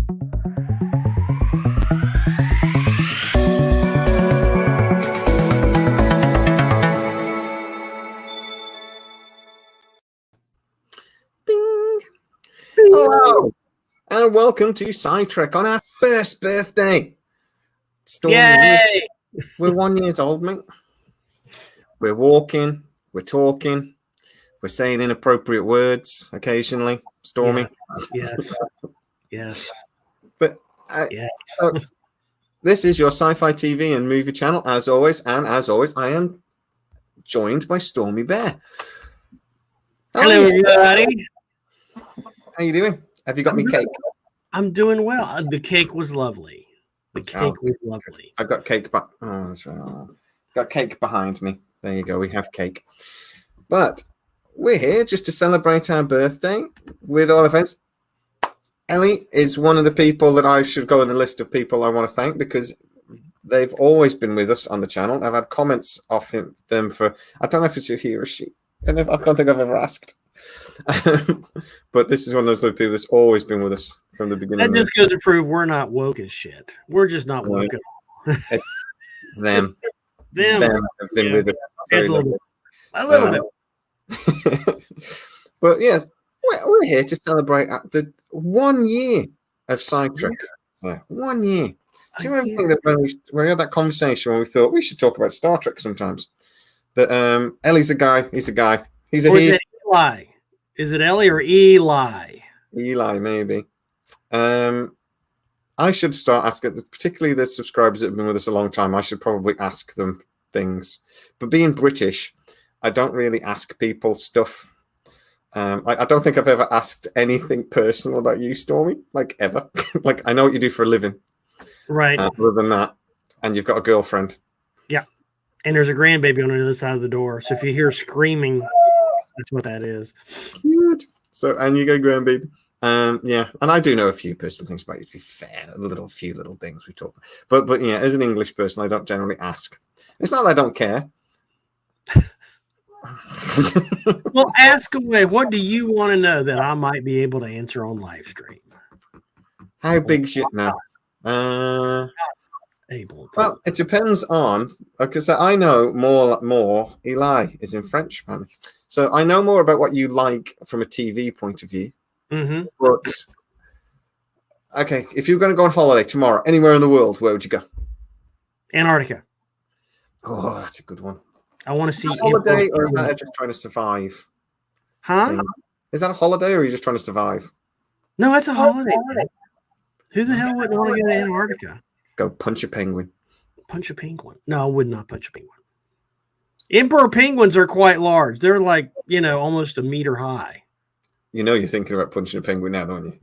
Bing. Hello, and welcome to Sci-trek on our first birthday. Stormy, Yay! we're 1 year old, mate. We're walking, we're talking, we're saying inappropriate words occasionally. Stormy. Yes. Yes. But Yes. So, this is your sci-fi TV and movie channel, as always, and as always, I am joined by Stormy Bear. Hello, everybody. How you doing? Have you got me cake? I'm doing well. The cake was lovely. The cake was lovely. I've got cake, but that's right. Got cake behind me. There you go. We have cake. But we're here just to celebrate our birthday with all events. Ellie is one of the people that I should go on the list of people I want to thank because they've always been with us on the channel. I've had comments off them for, I don't know if it's a he or she. I don't think I've ever asked. But this is one of those people that's always been with us from the beginning. That just goes to prove we're not woke as shit. We're just not woke at all. Them have been with us. A little bit. But yeah, we're here to celebrate the 1 year of Sci-trek. So 1 year. Do you remember that when we had that conversation when we thought we should talk about Star Trek sometimes? That Ellie's a guy. He's a guy. He's a or he. is it Eli? Is it Ellie or Eli? Eli, maybe. I should start asking, particularly the subscribers that have been with us a long time, I should probably ask them things. But being British, I don't really ask people stuff. I don't think I've ever asked anything personal about you, Stormy, like ever. Like, I know what you do for a living. Right. Other than that, and you've got a girlfriend. Yeah. And there's a grandbaby on the other side of the door. So if you hear screaming, that's what that is. Cute. So, and you go grandbaby. Yeah, and I do know a few personal things about you, to be fair. A few little things we talk about. But yeah, as an English person, I don't generally ask. It's not that I don't care. Well, ask away. What do you want to know that I might be able to answer on live stream? How big's your now? Able to. Well, it depends on, because I know more. Eli is in French, man. So I know more about what you like from a TV point of view. Mm-hmm. But okay, if you're going to go on holiday tomorrow, anywhere in the world, where would you go? Antarctica. Oh, that's a good one. I want to see holiday, or is that just trying to survive? Huh? Is that a holiday, or are you just trying to survive? No, that's a holiday. Who the hell wouldn't want to go to Antarctica? Go punch a penguin. Punch a penguin? No, I would not punch a penguin. Emperor penguins are quite large. They're like, almost a meter high. You know you're thinking about punching a penguin now, don't you?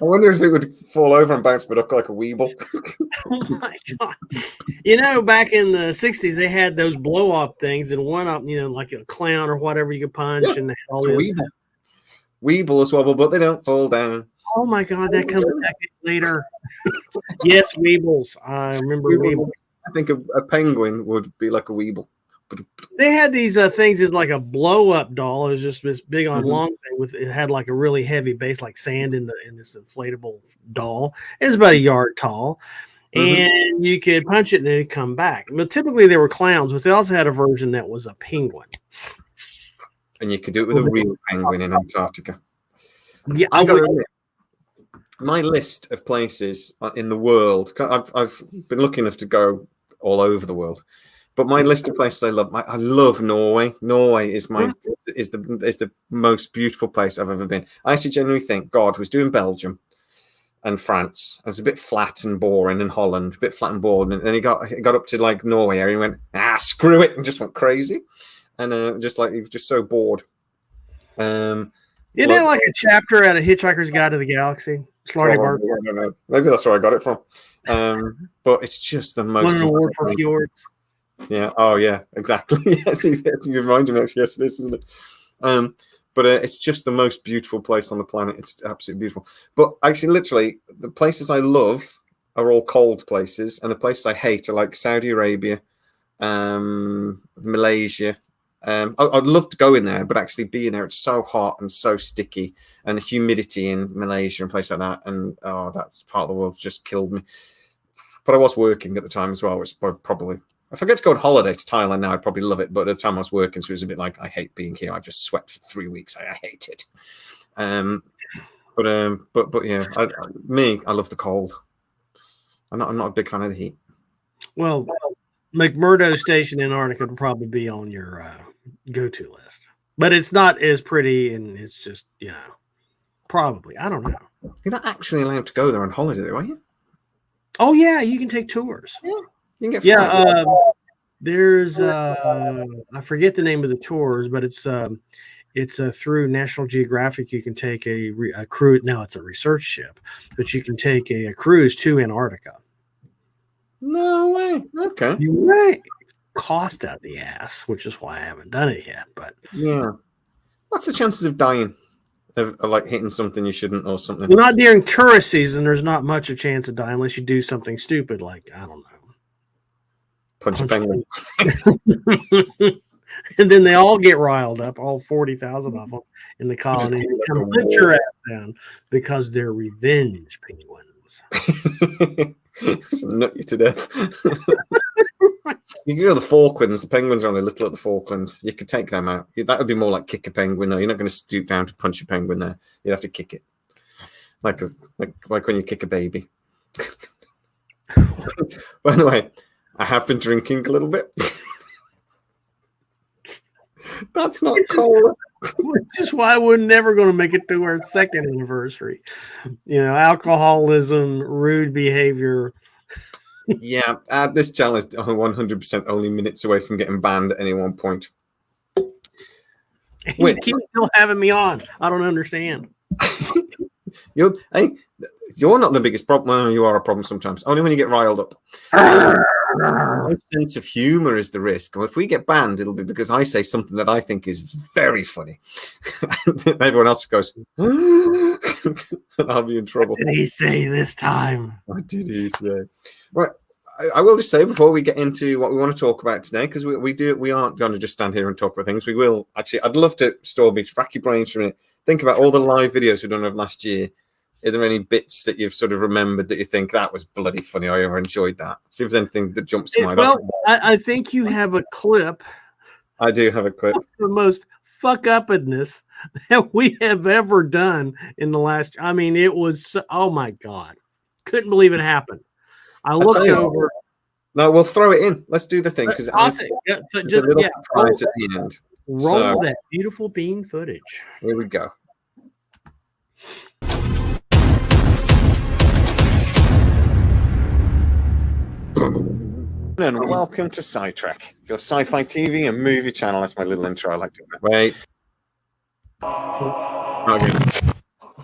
I wonder if it would fall over and bounce back like a weeble. Oh my God. Back in the 60s, they had those blow-up things, and one up, like a clown or whatever you could punch. Yeah, and all weeble. Weebles wobble, but they don't fall down. Oh my God, that comes back later. Yes, weebles. I remember weebles. I think a penguin would be like a weeble. They had these things as like a blow-up doll. It was just this big on long thing it had like a really heavy base, like sand in this inflatable doll. It was about a yard tall, and you could punch it and it'd come back. But typically they were clowns, but they also had a version that was a penguin. And you could do it with a real penguin in Antarctica. Yeah, my list of places in the world. I've been lucky enough to go all over the world. But my list of places I love Norway. Norway is the most beautiful place I've ever been. I actually genuinely think God was doing Belgium and France. It was a bit flat and boring, and Holland, a bit flat and boring. And then he got up to like Norway area and he went, screw it, and just went crazy. And he was just so bored. Isn't it like a chapter out of Hitchhiker's Guide to the Galaxy? No. Maybe that's where I got it from. But it's just the most. One award for fjords. Yeah. Oh, yeah. Exactly. Yes, you reminded me. Actually, yes, it is, isn't it? But it's just the most beautiful place on the planet. It's absolutely beautiful. But actually, literally, the places I love are all cold places, and the places I hate are like Saudi Arabia, Malaysia, I'd love to go in there, but actually being there, it's so hot and so sticky, and the humidity in Malaysia and places like that, and that's part of the world just killed me. But I was working at the time as well, which probably, if I get to go on holiday to Thailand now, I'd probably love it. But at the time I was working, so it was a bit like, I hate being here. I've just sweat for 3 weeks. I hate it. But yeah, I love the cold. I'm not a big fan of the heat. Well, McMurdo Station in Antarctica would probably be on your go-to list, but it's not as pretty, and it's just probably, I don't know. You're not actually allowed to go there on holiday, are you? Oh yeah, you can take tours. Yeah, you can get there's I forget the name of the tours, but it's through National Geographic. You can take a cruise. Now it's a research ship, but you can take a cruise to Antarctica. No way. Okay. You're right. Cost out the ass, which is why I haven't done it yet. But yeah, what's the chances of dying? Of like hitting something you shouldn't or something? Well, not during tourist season. There's not much a chance of dying unless you do something stupid, like, I don't know, punch a penguin. And then they all get riled up, all 40,000 of them in the colony, and come put your ass down because they're revenge penguins. Nut you to death. You can go to the Falklands. The penguins are only little at the Falklands. You could take them out. That would be more like kick a penguin. No, you're not going to stoop down to punch a penguin there. You'd have to kick it, like when you kick a baby. By the way, I have been drinking a little bit. That's not cold. Which is why we're never going to make it to our second anniversary. Alcoholism, rude behavior. Yeah, this channel is 100% only minutes away from getting banned at any one point. You keep still having me on. I don't understand. You're not the biggest problem. Well, you are a problem sometimes. Only when you get riled up. My sense of humor is the risk. Well, if we get banned, it'll be because I say something that I think is very funny. And everyone else goes, and I'll be in trouble. What did he say this time? What did he say? Right. I will just say before we get into what we want to talk about today, because we aren't going to just stand here and talk about things. We will actually. I'd love to, Stormy, rack your brains for a minute. Think about all the live videos we've done of last year. Are there any bits that you've sort of remembered that you think that was bloody funny? I ever enjoyed that. See if there's anything that jumps to mind. Well, I think you have a clip. I do have a clip. The most fuck-upness that we have ever done in the last. I mean, it was. Oh my god, couldn't believe it happened. I looked over. No, we'll throw it in. Let's do the thing because just a little surprise at the end. Roll that beautiful bean footage. Here we go. And welcome to Sci-trek, your sci-fi TV and movie channel. That's my little intro. I like doing that. Wait. Okay.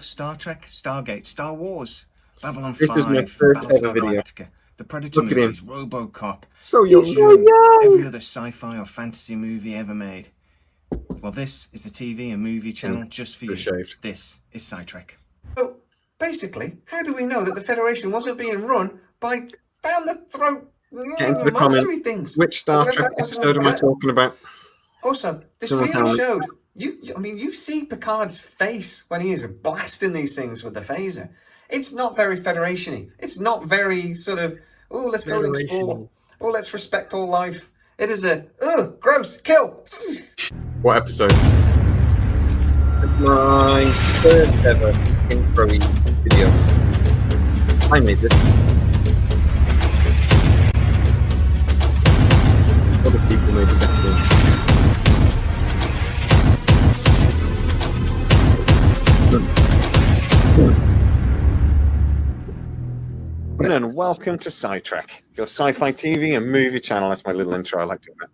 Star Trek, Stargate, Star Wars, Babylon 5, This is my first ever video. Galactica, the Predator movies, RoboCop, So young. every other sci-fi or fantasy movie ever made. Well, this is the TV and movie channel just for you. Shaved. This is Sci-trek. So, basically, how do we know that the Federation wasn't being run by down the throat Get into the monstery comments. things? Which Star Trek episode am I talking about? Also, this Someone tell really me. showed you see Picard's face when he is blasting these things with the phaser. It's not very Federation-y. It's not very sort of, oh, let's go and explore. Oh, let's respect all life. It is a, gross, kill. What episode? My third ever intro video. I made this. Other people made the best thing. And welcome to Sci-trek, your sci-fi TV and movie channel. That's my little intro. I like doing that.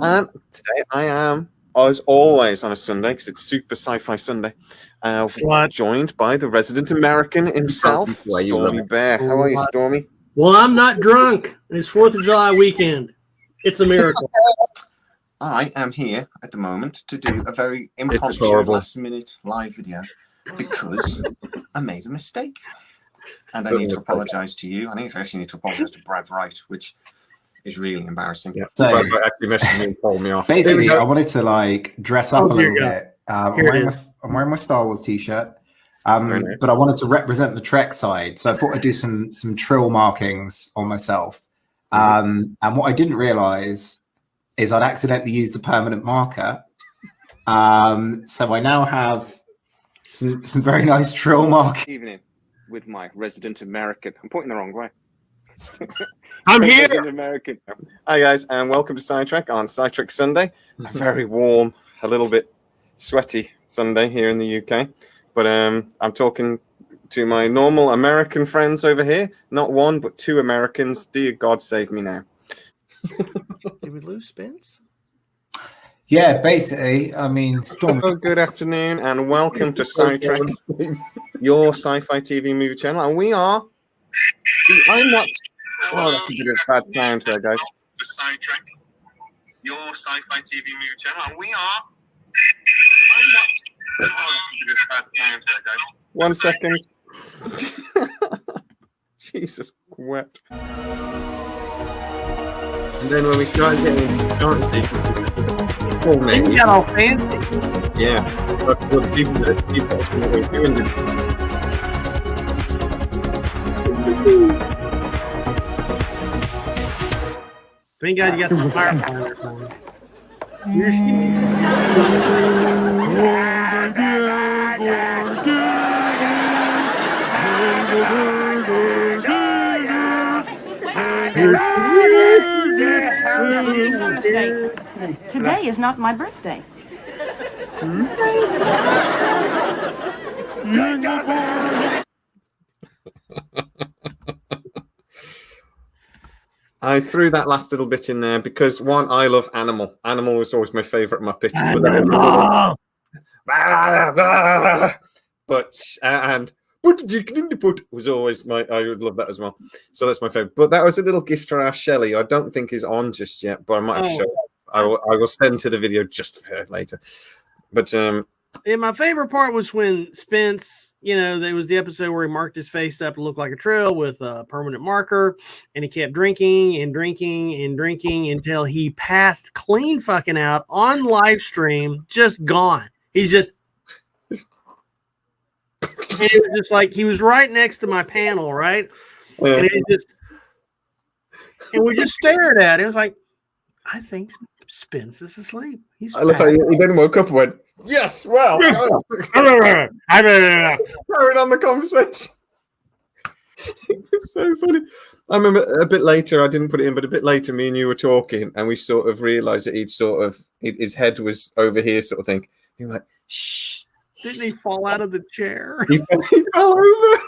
And today I am, as always, on a Sunday, because it's Super Sci-Fi Sunday, joined by the resident American himself, Stormy Bear. How are you, Stormy? Well, I'm not drunk. It's 4th of July weekend. It's a miracle. I am here at the moment to do a very impromptu last-minute live video because I made a mistake. And I need to apologise to you. I think I actually need to apologise to Brad Wright, which is really embarrassing. Yeah, So- but actually messaged me and told me off. Here we Basically, go. I wanted to like dress up a dear little God. bit. I'm Here it wearing my Star Wars t-shirt, Very nice. but I wanted to represent the Trek side. So I thought I'd do some trill markings on myself. And what I didn't realize is I'd accidentally used a permanent marker. So I now have some very nice trill markings. Evening with my resident American. I'm pointing the wrong way. I'm here. Resident American. Hi guys, and welcome to Sci-trek on Sci-trek Sunday. A very warm, a little bit sweaty Sunday here in the UK. But I'm talking to my normal American friends over here. Not one, but two Americans. Dear God, save me now. Did we lose Spence? Yeah, basically, I mean, Storm. Oh, good afternoon, and welcome to Sci-trek, your sci-fi TV movie channel. And we are... I'm not... Oh, that's a bit of a bad sound there, guys. The Sci-trek, your sci-fi TV movie channel. And we are... I'm not... Oh, that's a bit of a bad sound there, guys. 1 second. Jesus, wept. And then when we started getting started, You got all fancy. yeah, but the people that what we're doing. Thank God you got some firefighter for me. Here she It's a mistake. Today is not my birthday. I threw that last little bit in there because one, I love Animal. Animal was always my favourite Muppet. But and put the chicken in the pot was always my. I would love that as well. So that's my favourite. But that was a little gift for our Shelley. I don't think is on just yet, but I might have shown. I will send to the video just for her later. But And my favorite part was when Spence, there was the episode where he marked his face up to look like a trail with a permanent marker, and he kept drinking and drinking and drinking until he passed clean fucking out on live stream, just gone. He's just, and it was just like he was right next to my panel, right? And it just, and we just stared at it. It was like, I think Spence is asleep. He's. I love how he then woke up and went, "Yes, well, carrying on the conversation." It was so funny. I remember a bit later, I didn't put it in, but a bit later, me and you were talking, and we sort of realized that his head was over here, sort of thing. He was like, "Shh." Didn't he fall out of the chair? He fell over.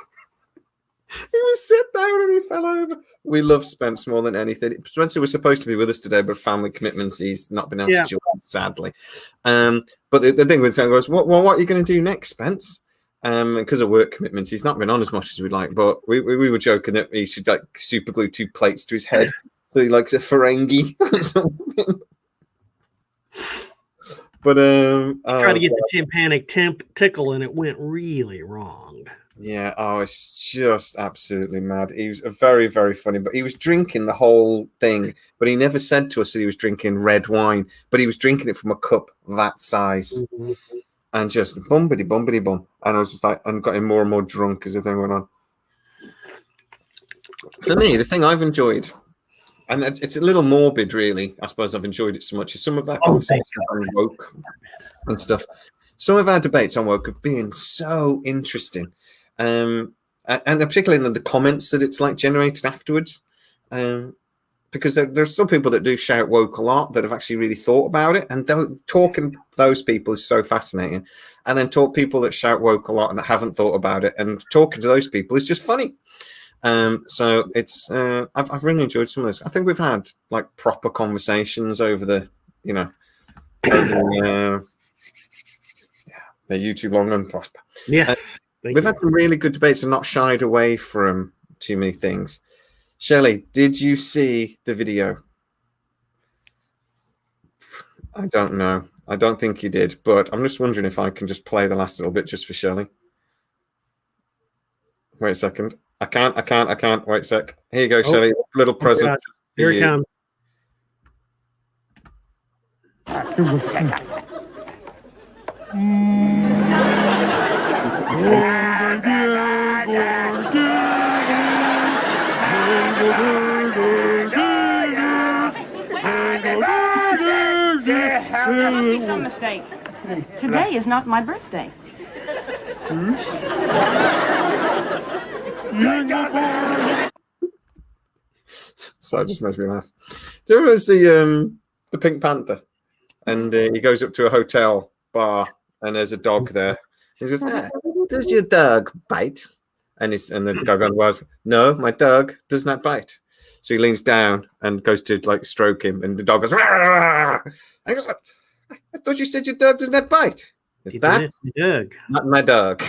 He was sit down and he fell over. We love Spence more than anything. Spencer was supposed to be with us today, but family commitments, he's not been able to join, sadly. But the thing with Spence was, what are you going to do next, Spence? Because of work commitments, he's not been on as much as we'd like. But we were joking that he should like super glue 2 plates to his head, so he likes a Ferengi or something. But tried to get the tympanic tickle, and it went really wrong. Yeah, it's just absolutely mad. He was very, very funny, but he was drinking the whole thing, but he never said to us that he was drinking red wine, but he was drinking it from a cup that size. And just bumpity bum. And I was just like, and got him more and more drunk as the thing went on. For me, the thing I've enjoyed, and it's a little morbid, really, I suppose I've enjoyed it so much, is some of that conversation on woke and stuff. Some of our debates on woke have been so interesting. And particularly in the comments that it's like generated afterwards, because there's some people that do shout woke a lot that have actually really thought about it, and talking to those people is so fascinating. And then people that shout woke a lot and that haven't thought about it, and talking to those people is just funny. So it's I've really enjoyed some of this. I think we've had like proper conversations over the YouTube long and prosper. Yes. We've had some really good debates and not shied away from too many things. Shelley, did you see the video? I don't know. I don't think you did, but I'm just wondering if I can just play the last little bit just for Shelley. Wait a second. I can't. Wait a sec. Here you go, Shelley. Little present. Here it comes. There must be some mistake. Today is not my birthday. So it just makes me laugh. Do you ever see the Pink Panther? And he goes up to a hotel bar, and there's a dog there. He goes, "Does your dog bite?" And the guy goes, "No, my dog does not bite." So he leans down and goes to like stroke him, and the dog goes, "I thought you said your dog does not bite." Is that not my dog?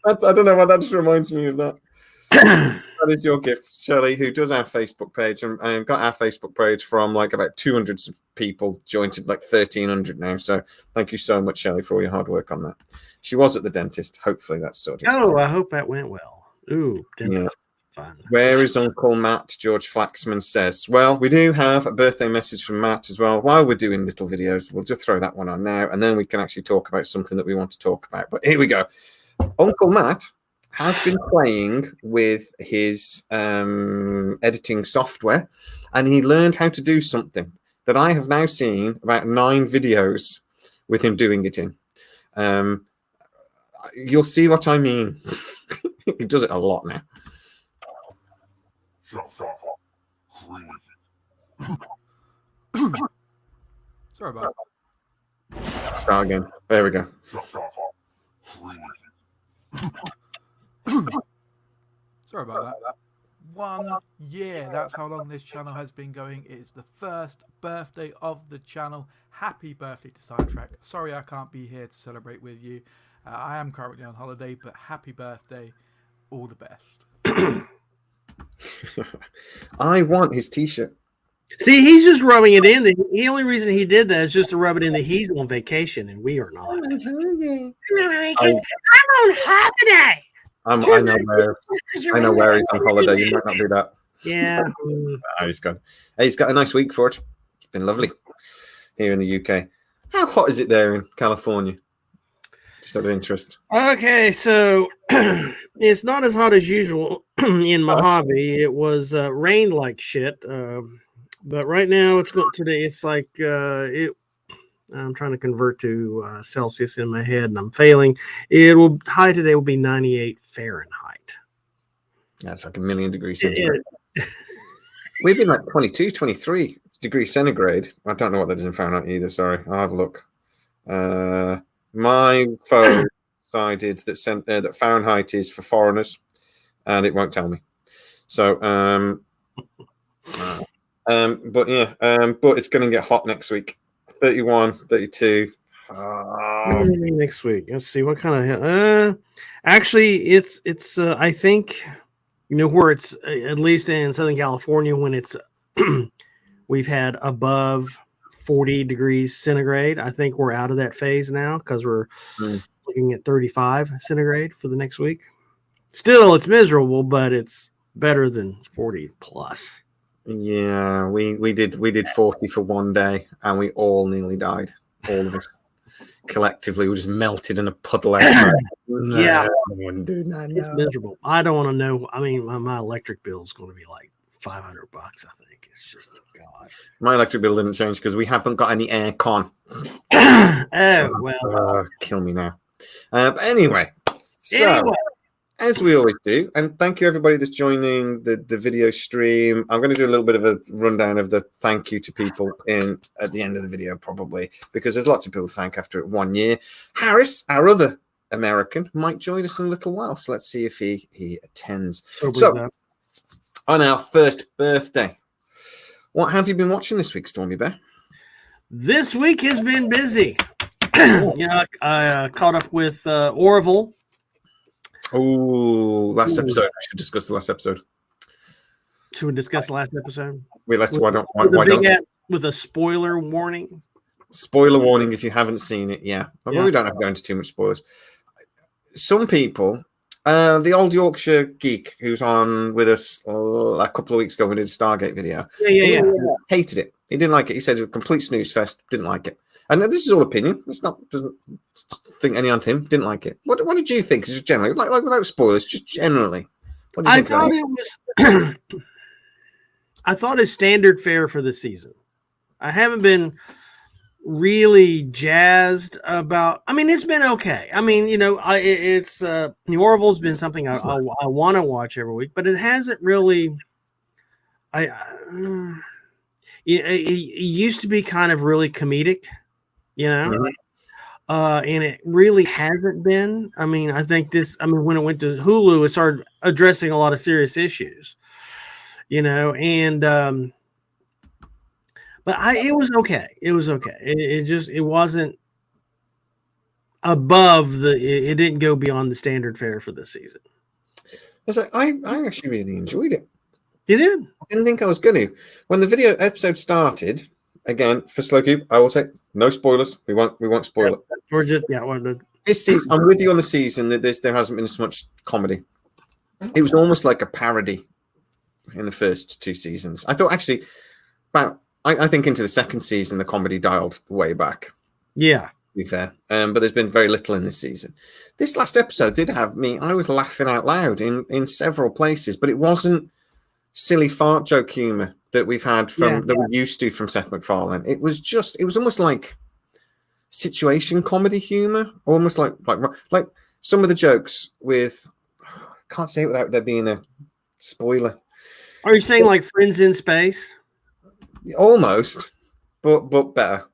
I don't know why that just reminds me of that. That is your gift, Shelley, who does our Facebook page, and got our Facebook page from like about 200 people, joined to like 1,300 now. So thank you so much, Shelley, for all your hard work on that. She was at the dentist. Hopefully that's sorted. Oh, I hope that went well. Ooh, dentist. Yeah. Fun. Where is Uncle Matt? George Flaxman says. Well, we do have a birthday message from Matt as well. While we're doing little videos, we'll just throw that one on now, and then we can actually talk about something that we want to talk about. But here we go. Uncle Matt has been playing with his editing software, and he learned how to do something that I have now seen about 9 videos with him doing it in. You'll see what I mean. He does it a lot now. Sorry about that. Start again. There we go. Sorry about that. 1 year. That's how long this channel has been going. It is the first birthday of the channel. Happy birthday to Sci-trek. Sorry I can't be here to celebrate with you. I am currently on holiday, but happy birthday. All the best. I want his t-shirt. See, he's just rubbing it in. The only reason he did that is just to rub it in that he's on vacation and we are not. I'm on holiday. I know where he's on holiday. You might not do that. Yeah. He's got a nice week for it. It's been lovely here in the UK. How hot is it there in California? Just out of interest. Okay, so it's not as hot as usual in Mojave. It was rained like shit. But right now it's going today. It's like I'm trying to convert to Celsius in my head, and I'm failing. High today will be 98 Fahrenheit. That's like 1,000,000 degrees centigrade. We've been like 22, 23 degrees centigrade. I don't know what that is in Fahrenheit either. Sorry, I'll have a look. My phone decided that Fahrenheit is for foreigners, and it won't tell me. So, but it's going to get hot next week. 31, 32. Next week. Let's see what kind of. Actually, it's. I think, where it's at least in Southern California when it's we've had above 40 degrees centigrade. I think we're out of that phase now because we're looking at 35 centigrade for the next week. Still, it's miserable, but it's better than 40 plus. Yeah, we did 40 for one day, and we all nearly died. All of us collectively, we just melted in a puddle outside. Yeah, I wouldn't do that. It's miserable. I don't want to know. I mean, my electric bill is going to be like $500. I think it's just God. My electric bill didn't change because we haven't got any air con. Oh well, kill me now. But anyway, as we always do, and thank you everybody that's joining the video stream. I'm going to do a little bit of a rundown of the thank you to people at the end of the video, probably, because there's lots of people to thank after 1 year. Harris, our other American, might join us in a little while, so let's see if he attends. So on our first birthday, what have you been watching this week, Stormy Bear? This week has been busy. I caught up with Orville. Oh, last episode. We should discuss the last episode. Should we discuss the last episode? Why don't with a spoiler warning? Spoiler warning if you haven't seen it, yeah. But we don't have to go into too much spoilers. Some people The old Yorkshire geek who's on with us a couple of weeks ago when we did a Stargate video. Yeah. Hated it. He didn't like it. He said it was a complete snooze fest. Didn't like it. And this is all opinion. It's not, doesn't think any on him. Didn't like it. What did you think? Just generally, like without spoilers, just generally. What did you think thought it was. I thought it's standard fare for the season. I haven't been really jazzed about. I mean, it's been okay. I mean, you know, it's New Orville's been something I want to watch every week, but it hasn't really. It used to be kind of really comedic, you know, and it really hasn't been. I mean, I think when it went to Hulu, it started addressing a lot of serious issues, you know, and but it was okay. It was okay. It wasn't above it didn't go beyond the standard fare for this season. I actually really enjoyed it. You did? I didn't think I was going to. When the video episode started, again, for Slowcube, I will say no spoilers. We won't spoil it. We're just This season, I'm with you on the season that there hasn't been so much comedy. It was almost like a parody in the first two seasons. I thought actually, I think into the second season, the comedy dialed way back. Yeah. To be fair. But there's been very little in this season. This last episode did have me, I was laughing out loud in several places, but it wasn't silly fart joke humor that we've had that we're used to from Seth MacFarlane. It was almost like situation comedy humor, almost like some of the jokes with, I can't say it without there being a spoiler. Are you saying like Friends in Space? Almost, but better.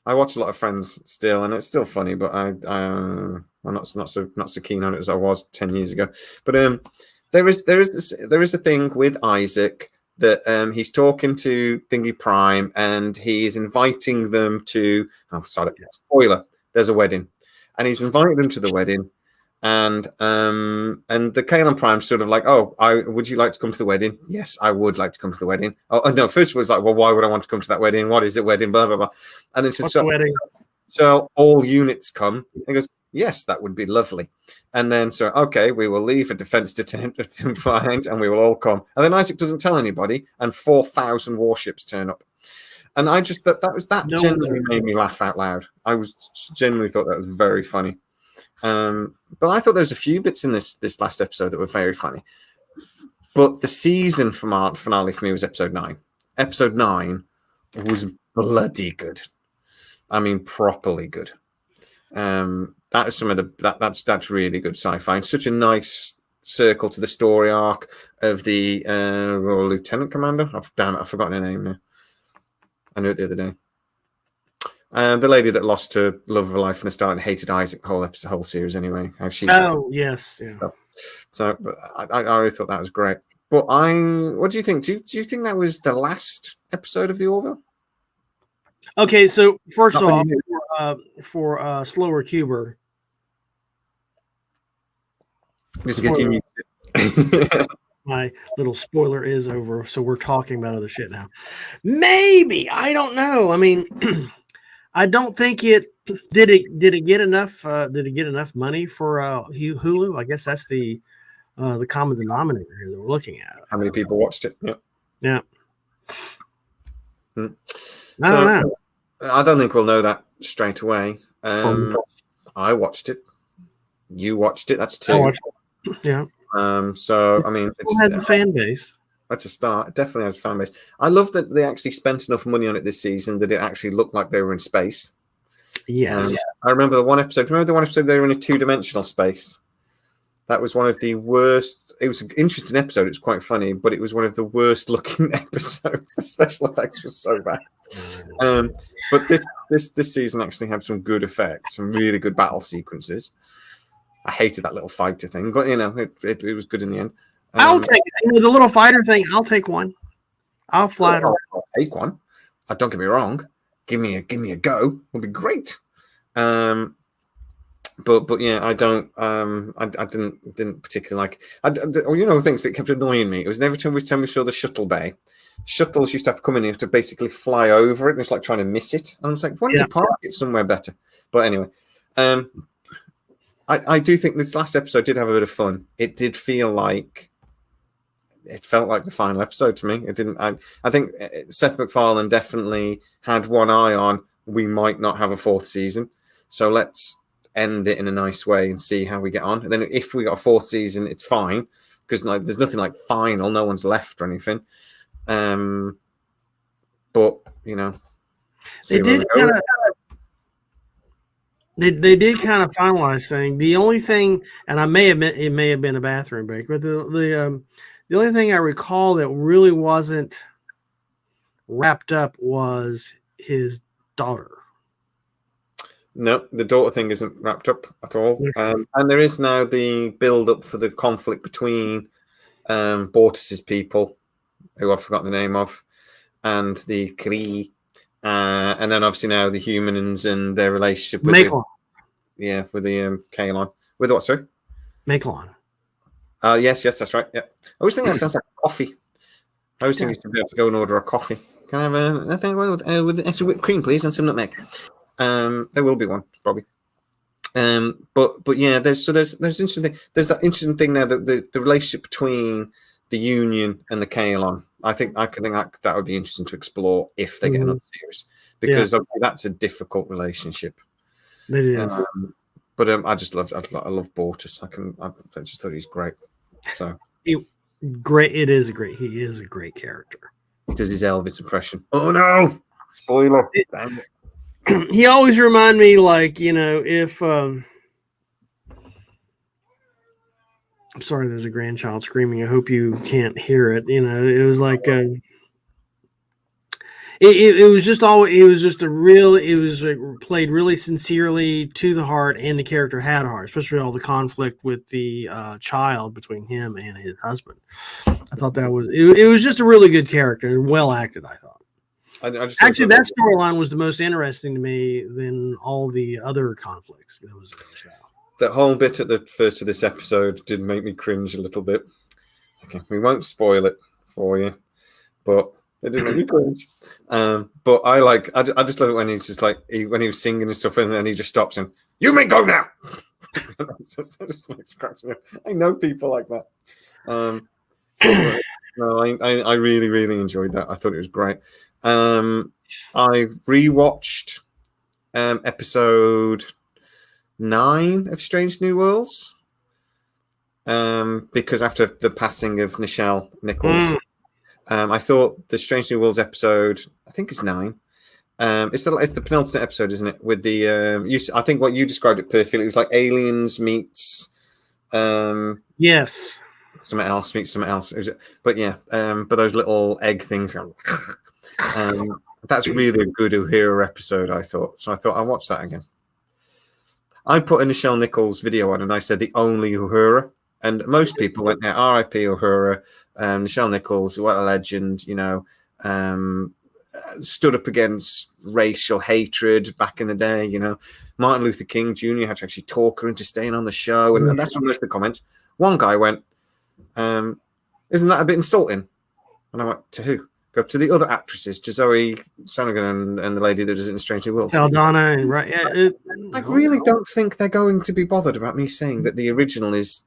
I watch a lot of Friends still, and it's still funny, but I'm not so keen on it as I was 10 years ago. But there is a thing with Isaac that he's talking to Thingy Prime, and he is inviting them to. Oh, sorry, spoiler. There's a wedding, and he's inviting them to the wedding. And the Kaelin Prime's sort of like, oh, would you like to come to the wedding? Yes, I would like to come to the wedding. Oh no, first of all, it's like, well, why would I want to come to that wedding? What is it, wedding? Blah blah blah. And then says, so all units come. He goes, yes, that would be lovely. And then okay, we will leave a defense behind, and we will all come. And then Isaac doesn't tell anybody, and 4,000 warships turn up. And I just that genuinely made me laugh out loud. I genuinely thought that was very funny. But I thought there was a few bits in this last episode that were very funny. But the season finale for me was episode 9. Episode 9 was bloody good. I mean, properly good. That is some of that's really good sci-fi. And such a nice circle to the story arc of the Lieutenant Commander. I've forgotten her name now. I knew it the other day. The lady that lost her love of her life in the start and hated Isaac the whole series anyway. Yes, yeah. So I really thought that was great. But what do you think? Do you think that was the last episode of the Orville? Okay, so first off, for Slower Cuber, just continue. My little spoiler is over, so we're talking about other shit now. Maybe, I don't know. I mean, I don't think it did it get enough money for Hulu? I guess that's the common denominator here that we're looking at. How many people watched it? Yeah. I don't know. I don't think we'll know that straight away. I watched it. You watched it. That's 2. Yeah. So I mean, it has a fan base. That's a start. It definitely has a fan base. I love that they actually spent enough money on it this season that it actually looked like they were in space. Yes. I remember the one episode. Remember the one episode they were in a 2-dimensional space? That was one of the worst. It was an interesting episode. It was quite funny, but it was one of the worst looking episodes. The special effects were so bad. But this season actually had some good effects, some really good battle sequences. I hated that little fighter thing, but it was good in the end. I'll take it. The little fighter thing. I'll take one. I'll fly it. I'll take one. Don't get me wrong. Give me a go. It'll be great. But yeah, I don't. I didn't particularly like. The things that kept annoying me. It was every time we saw the shuttle bay. Shuttles used to have to come in. You have to basically fly over it. And it's like trying to miss it. And I was like, why don't you park it somewhere better? But anyway, I do think this last episode did have a bit of fun. It did feel like it felt like the final episode to me. It didn't. I think Seth MacFarlane definitely had one eye on we might not have a fourth season, so let's end it in a nice way and see how we get on. And then if we got a fourth season, it's fine because like there's nothing like final. No one's left or anything. But you know, they did kind of. They did kind of finalize thing. The only thing, and it may have been a bathroom break, but the only thing I recall that really wasn't wrapped up was his daughter. No, the daughter thing isn't wrapped up at all. And there is now the build up for the conflict between Bortus's people, who I've forgotten the name of, and the Kree. And then obviously now the humans and their relationship with with the Kaelon. With what, sorry? Makelon. Yes, that's right. Yeah. I always think that sounds like coffee. I always think you should be able to go and order a coffee. Can I have a thing with extra whipped cream, please, and some nutmeg? There will be one, probably. But yeah, there's interesting. There's that interesting thing now that the relationship between the Union and the Kaelon. I think that would be interesting to explore if they get another series, because obviously that's a difficult relationship. It is. But I love Bortus. I just thought he's great. So great. It is great. He is a great character. He does his Elvis impression. Oh no! Spoiler. Damn it. He always remind me, like, you know, if I'm sorry, there's a grandchild screaming. I hope you can't hear it. You know, it was like it was just played really sincerely to the heart, and the character had a heart, especially all the conflict with the child between him and his husband. I thought that was it was just a really good character and well acted, I thought. Actually, that storyline was the most interesting to me than all the other conflicts that was in the show. That whole bit at the first of this episode did make me cringe a little bit. Okay, we won't spoil it for you, but it did make me cringe. But I just love it when he's just like when he was singing and stuff, and then he just stops and you may go now. Just cracks me up. I know people like that. No, I really, really enjoyed that. I thought it was great. I rewatched episode 9 of Strange New Worlds because after the passing of Nichelle Nichols, I thought the Strange New Worlds episode, I think it's 9. It's the penultimate episode, isn't it? With the I think what you described it perfectly. It was like aliens meets yes, something else meets something else. But yeah, but those little egg things. That's really a good Uhura episode, I thought. So I thought I'll watch that again. I put a Nichelle Nichols video on and I said the only Uhura. And most people went, yeah, R.I.P. Uhura, Nichelle Nichols, what a legend, you know, stood up against racial hatred back in the day, you know. Martin Luther King Jr. had to actually talk her into staying on the show. And that's what most of the comments. One guy went, isn't that a bit insulting? And I went, to who? Go to the other actresses, to Zoe Sanagan and the lady that does it in Strange New Worlds. Saldana and right, yeah. I really don't think they're going to be bothered about me saying that the original is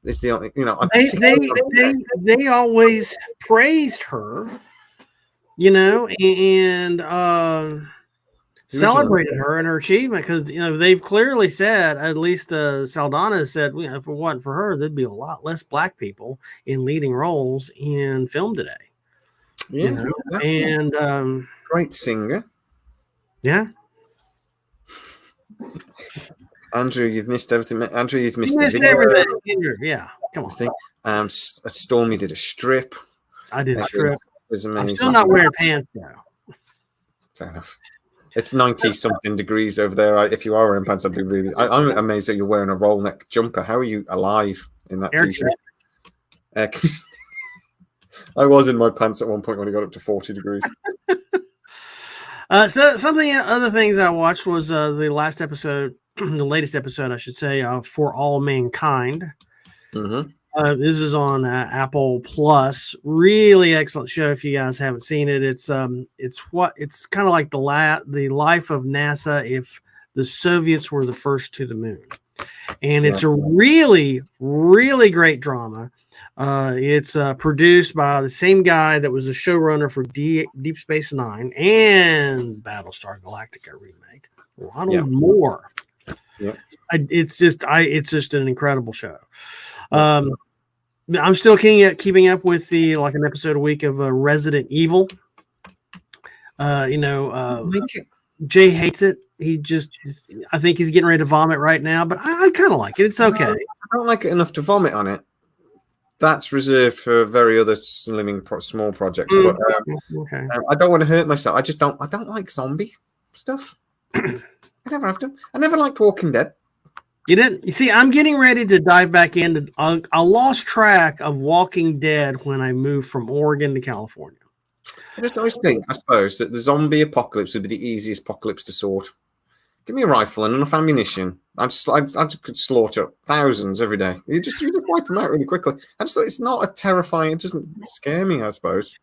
the only, you know. They always praised her, you know, and celebrated her and her achievement because, you know, they've clearly said, at least Saldana said, you know, if it wasn't for her, there'd be a lot less black people in leading roles in film today. Yeah, you know? Exactly. And great singer. Yeah. Andrew, you've missed everything. Andrew, you've missed everything. Yeah, come on. Stormy did a strip. I did a strip. It was amazing. I'm still not wearing pants now. Fair enough. It's 90-something degrees over there. If you are wearing pants, I'd be really... I'm amazed that you're wearing a roll neck jumper. How are you alive in that t-shirt? I was in my pants at one point when it got up to 40 degrees. Other things I watched was the last episode, the latest episode, I should say, For All Mankind. Mm-hmm. This is on Apple Plus. Really excellent show. If you guys haven't seen it, it's kind of like the life of NASA if the Soviets were the first to the moon. and it's a really, really great drama. It's produced by the same guy that was the showrunner for Deep Space Nine and Battlestar Galactica remake, Ronald Moore. Yeah. It's just an incredible show. I'm still keeping up with the like an episode a week of Resident Evil. Jay hates it. I think he's getting ready to vomit right now, but I kind of like it. It's okay. I don't like it enough to vomit on it. That's reserved for very other small projects. But Okay. I don't want to hurt myself. I don't like zombie stuff. I never have done. I never liked Walking Dead. You didn't? You see, I'm getting ready to dive back into. I lost track of Walking Dead when I moved from Oregon to California. I just always think, I suppose, that the zombie apocalypse would be the easiest apocalypse to sort. Give me a rifle and enough ammunition. I just could slaughter thousands every day. You just wipe them out really quickly. It's not a terrifying. It doesn't scare me, I suppose.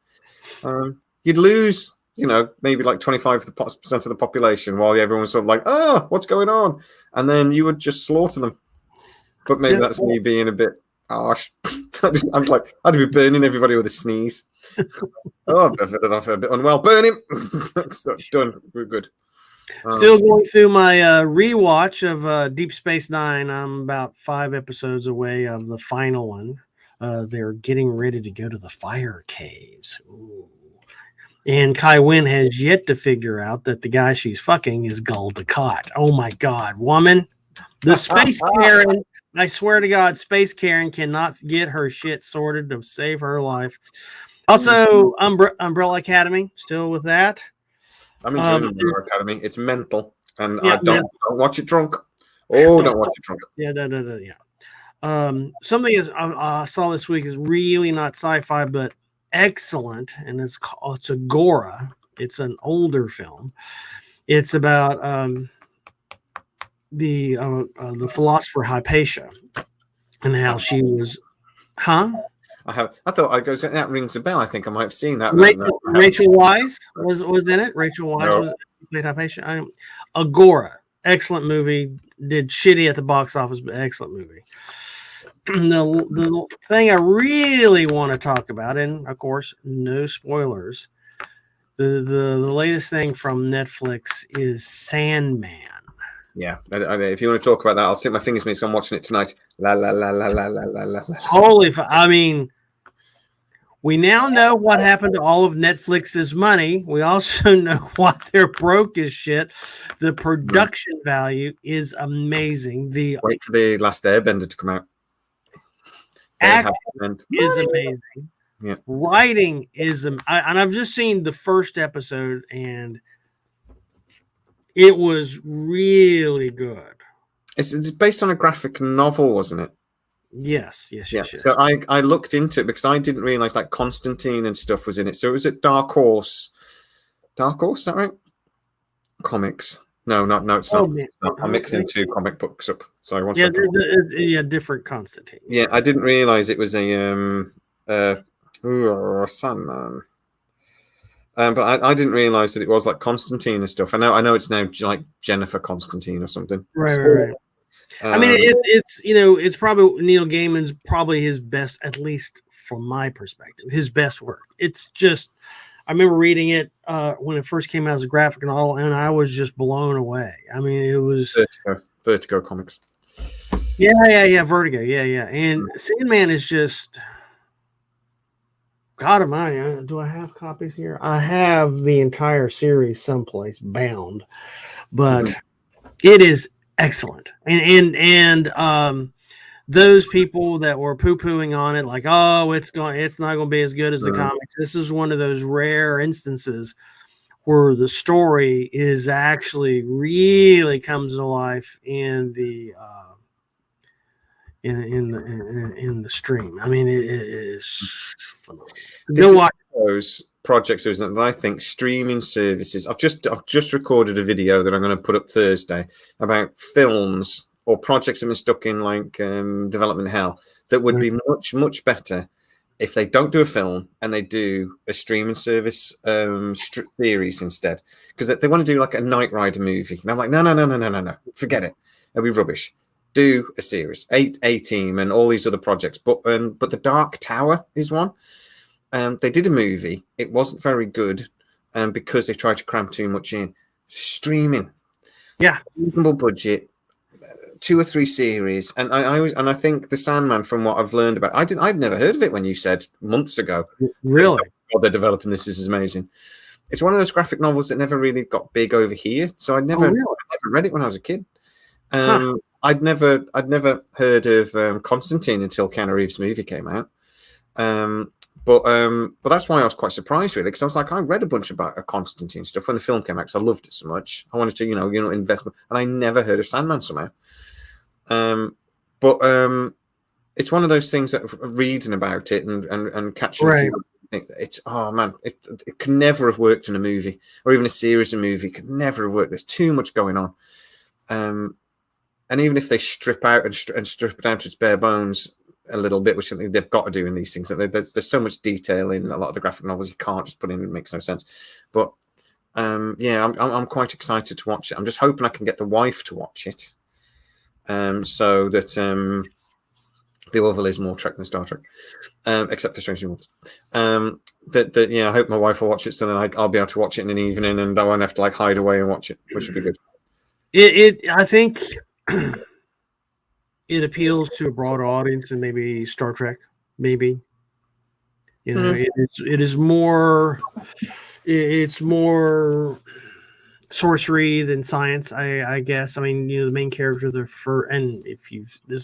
You'd lose, maybe like 25% of the population while everyone's sort of like, oh, what's going on? And then you would just slaughter them. But maybe that's me being a bit harsh. I'd be burning everybody with a sneeze. Oh, I feel a bit unwell. Burn him. Done. We're good. Still going through my rewatch of Deep Space Nine. I'm about 5 episodes away of the final one. They're getting ready to go to the fire caves. Ooh. And Kai Wynn has yet to figure out that the guy she's fucking is Gul Dukat. Oh my God, woman. The Space Karen, I swear to God, Space Karen cannot get her shit sorted to save her life. Also, Umbrella Academy, still with that. I'm enjoying Umbrella Academy. It's mental. And I don't watch it drunk. Oh, don't watch it drunk. Something I saw this week is really not sci-fi, but excellent, and it's Agora. It's an older film. It's about the philosopher Hypatia and how she was, I thought that rings a bell. I think I might have seen that. Rachel Weisz was in it. Rachel Weisz played Hypatia. Agora, excellent movie. Did shitty at the box office, but excellent movie. The thing I really want to talk about, and of course, no spoilers. The latest thing from Netflix is Sandman. Yeah, if you want to talk about that, I'll stick my fingers in it. So I'm watching it tonight. La la la la la la la la. Holy! I mean, we now know what happened to all of Netflix's money. We also know why they're broke as shit. The production value is amazing. Wait for the Last Airbender to come out. Acting is amazing. Yeah. Writing is, and I've just seen the first episode, and it was really good. It's based on a graphic novel, wasn't it? Yes. So I looked into it because I didn't realize that Constantine and stuff was in it. So it was at Dark Horse. Dark Horse, is that right? Comics. No, it's not. I'm mixing two comic books up. Sorry, one second. Different Constantine. Yeah, I didn't realize it was a Sandman. But I didn't realize that it was like Constantine and stuff. I know it's now like Jennifer Constantine or something. Right. I mean, it's probably Neil Gaiman's probably his best, at least from my perspective, his best work. It's just, I remember reading it when it first came out as a graphic novel, and I was just blown away. I mean, it was Vertigo Comics. Yeah, Vertigo. Yeah. And Sandman is just, God almighty, do I have copies here? I have the entire series someplace bound, but it is excellent. And those people that were poo-pooing on it, like, oh, it's not going to be as good as the comics. This is one of those rare instances where the story is actually really comes to life in the in the stream. I mean, it is phenomenal. Go watch those projects that I think streaming services. I've just recorded a video that I'm going to put up Thursday about films or projects that have been stuck in like development hell that would be much better if they don't do a film and they do a streaming service series instead, because they want to do like a Knight Rider movie. And I'm like, no, forget it. It'll be rubbish. do a series, A-Team and all these other projects, but the Dark Tower is one. They did a movie. It wasn't very good, because they tried to cram too much in. Streaming, reasonable budget, 2 or 3 series, and I think the Sandman, from what I've learned about, I'd never heard of it when you said months ago. Really? Oh, they're developing this. This is amazing. It's one of those graphic novels that never really got big over here, so I never read it when I was a kid. I'd never heard of Constantine until Keanu Reeves' movie came out. But that's why I was quite surprised, really, because I was like, I read a bunch about Constantine stuff when the film came out, because I loved it so much. I wanted to, invest, and I never heard of Sandman somehow. But it's one of those things that reading about it and catching a few. It's it could never have worked in a movie or even a series of movie. Could never have worked. There's too much going on. And even if they strip out and strip it down to its bare bones a little bit, which I think they've got to do in these things, there's so much detail in a lot of the graphic novels you can't just put in. It makes no sense. But I'm quite excited to watch it. I'm just hoping I can get the wife to watch it, so that the Orville is more Trek than Star Trek, except for Strange New Worlds. I hope my wife will watch it, so then I'll be able to watch it in an evening, and I won't have to hide away and watch it, which would be good. I think it appeals to a broader audience than maybe Star Trek. Maybe, it is more. It's more sorcery than science, I guess. I mean, the main character, this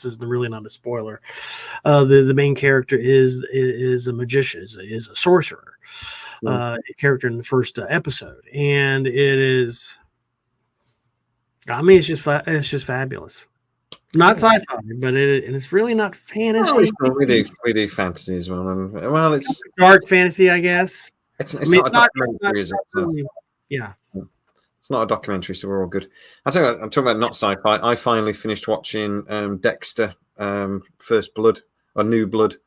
is really not a spoiler. The main character is a magician, is a sorcerer, a character in the first episode, and it is. I mean, it's just fabulous. Not sci-fi, but it's really not fantasy. We do fantasy as well, and it's dark fantasy, I guess. It's not a documentary, is it? Yeah. It's not a documentary, so we're all good. I'm talking about not sci-fi. I finally finished watching Dexter, First Blood or New Blood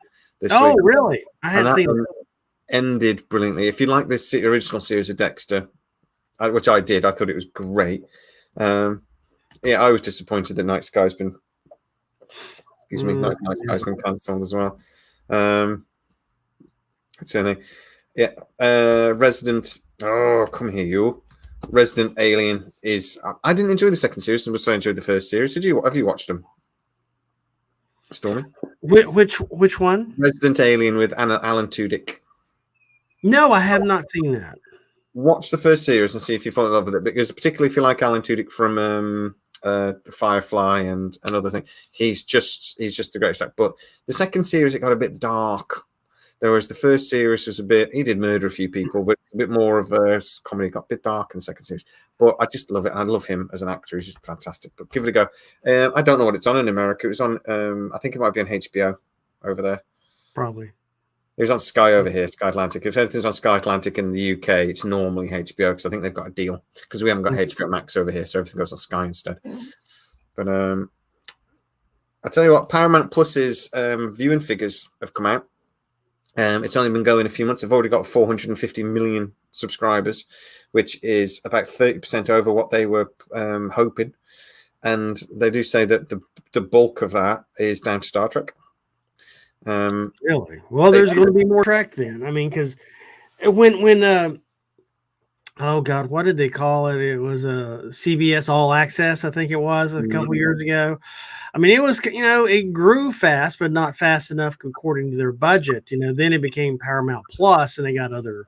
this week. Oh, really? I hadn't seen it. Ended brilliantly. If you like this original series of Dexter, which I did, I thought it was great. I was disappointed that Night Sky's been Night Sky's been cancelled as well. Resident. Oh, come here, you. Resident Alien is. I didn't enjoy the second series, but I enjoyed the first series. Did you? Have you watched them, Stormy? Which one? Resident Alien with Alan Tudyk. No, I have not seen that. Watch the first series and see if you fall in love with it, because particularly if you like Alan Tudyk from Firefly and other things, he's just the greatest actor. But the second series, it got a bit dark. Whereas the first series was he did murder a few people, but a bit more of a comedy. Got a bit dark in the second series. But I just love it. I love him as an actor. He's just fantastic. But give it a go. I don't know what it's on in America. It was on, I think it might be on HBO over there. Probably. It was on Sky over here, Sky Atlantic. If anything's on Sky Atlantic in the UK, it's normally HBO, because I think they've got a deal, because we haven't got HBO Max over here, so everything goes on Sky instead. But I tell you what, Paramount Plus's viewing figures have come out. It's only been going a few months. They've already got 450 million subscribers, which is about 30% over what they were hoping. And they do say that the bulk of that is down to Star Trek. Really? Well, there's going to be more Trek then. I mean, because when oh God, what did they call it? It was a CBS All Access, I think it was a couple years ago. I mean, it was, it grew fast, but not fast enough according to their budget. Then it became Paramount Plus, and they got other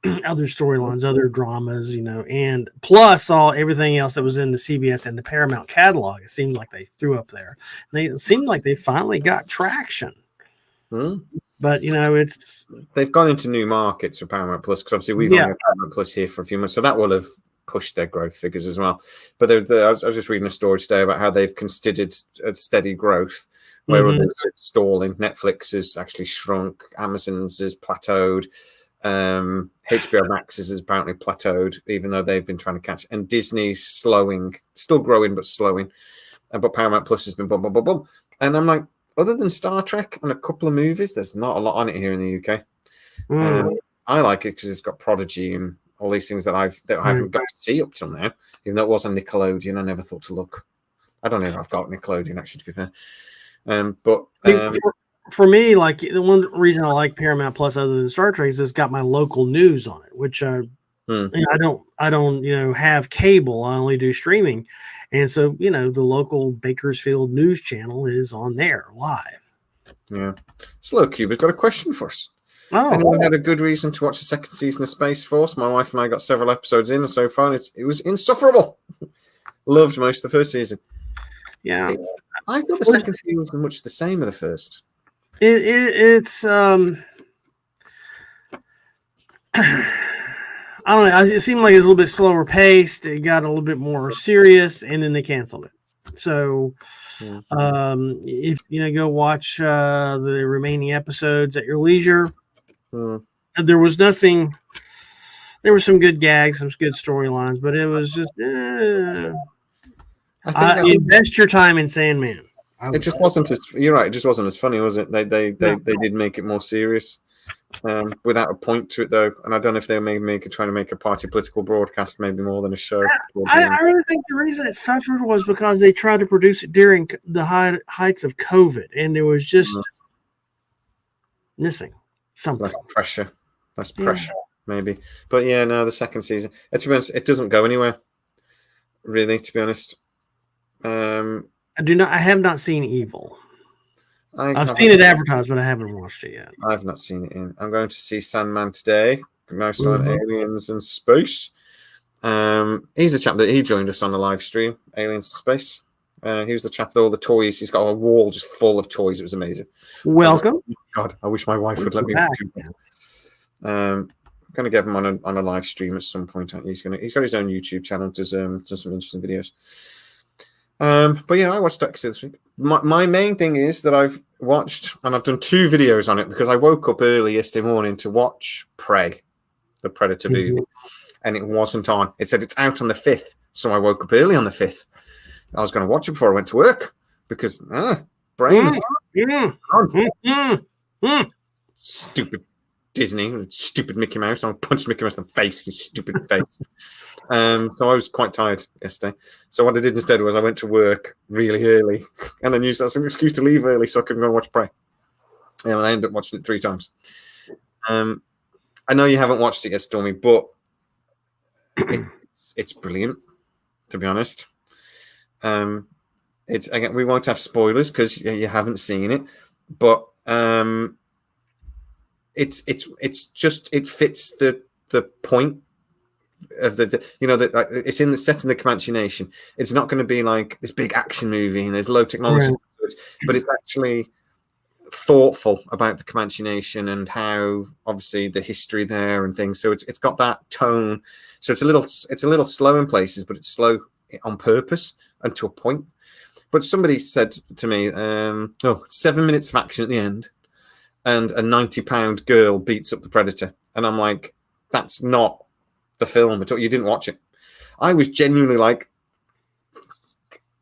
storylines, other dramas, and plus all everything else that was in the CBS and the Paramount catalog. It seemed like they threw up there. It seemed like they finally got traction. But they've gone into new markets for Paramount Plus, because obviously we've only had Paramount Plus here for a few months, so that will have pushed their growth figures as well. But I was just reading a story today about how they've considered a steady growth, where others are stalling. Netflix has actually shrunk, Amazon's has plateaued, HBO Max's has apparently plateaued, even though they've been trying to catch. And Disney's slowing, still growing but slowing. But Paramount Plus has been boom, boom, boom, boom. And I'm like, other than Star Trek and a couple of movies, there's not a lot on it here in the UK. I like it because it's got Prodigy and all these things that I haven't got to see up till now. Even though it was on Nickelodeon, I never thought to look. I don't know if I've got Nickelodeon, actually, to be fair. But for me, like the one reason I like Paramount Plus other than Star Trek is it's got my local news on it, which I don't have cable. I only do streaming. And so, the local Bakersfield news channel is on there live. Yeah. Slow Cube has got a question for us. Oh, anyone had a good reason to watch the second season of Space Force? My wife and I got several episodes in, and so far it was insufferable. Loved most of the first season. Yeah. I thought the second season was much the same as the first. It's I don't know. It seemed like it was a little bit slower paced. It got a little bit more serious, and then they canceled it. So, if go watch the remaining episodes at your leisure. There was nothing. There were some good gags, some good storylines, but it was just. Invest your time in Sandman. It just wasn't as. You're right. It just wasn't as funny, was it? They did make it more serious. Without a point to it, though, and I don't know if they may trying to make a party political broadcast, maybe more than a show. I really think the reason it suffered was because they tried to produce it during the heights of COVID, and there was just missing something. Less pressure, maybe. But yeah, no, the second season. To be honest, it doesn't go anywhere. Really, to be honest. I have not seen Evil. I've seen it advertised, but I haven't watched it yet. I've not seen it in. I'm going to see Sandman today. Nice one, Aliens in Space. He's the chap that he joined us on the live stream, Aliens in Space. He was the chap with all the toys. He's got a wall just full of toys. It was amazing. Welcome. God, I wish my wife would let me. I'm going to get him on a live stream at some point. He's got his own YouTube channel. Does some interesting videos. But yeah, I watched Dexter this week. My main thing is that I've watched, and I've done 2 videos on it because I woke up early yesterday morning to watch Prey, the Predator movie, and it wasn't on. It said it's out on the 5th, so I woke up early on the 5th. I was going to watch it before I went to work because brains. Stupid Disney, stupid Mickey Mouse. I punched Mickey Mouse in the face, his stupid face. So I was quite tired yesterday. So what I did instead was I went to work really early and then used that as an excuse to leave early so I couldn't go and watch Prey. And I ended up watching it 3 times. I know you haven't watched it yet, Stormy, but it's brilliant, to be honest. It's again, we won't have spoilers because you haven't seen it, but it's just it fits the point of the that it's in the set in the Comanche Nation. It's not going to be like this big action movie and there's low technology, but it's actually thoughtful about the Comanche Nation and how obviously the history there and things. So it's got that tone. So it's a little slow in places, but it's slow on purpose and to a point. But somebody said to me, 7 minutes of action at the end, and a 90-pound girl beats up the Predator, and I'm like, that's not the film at all. You didn't watch it. I was genuinely like, oh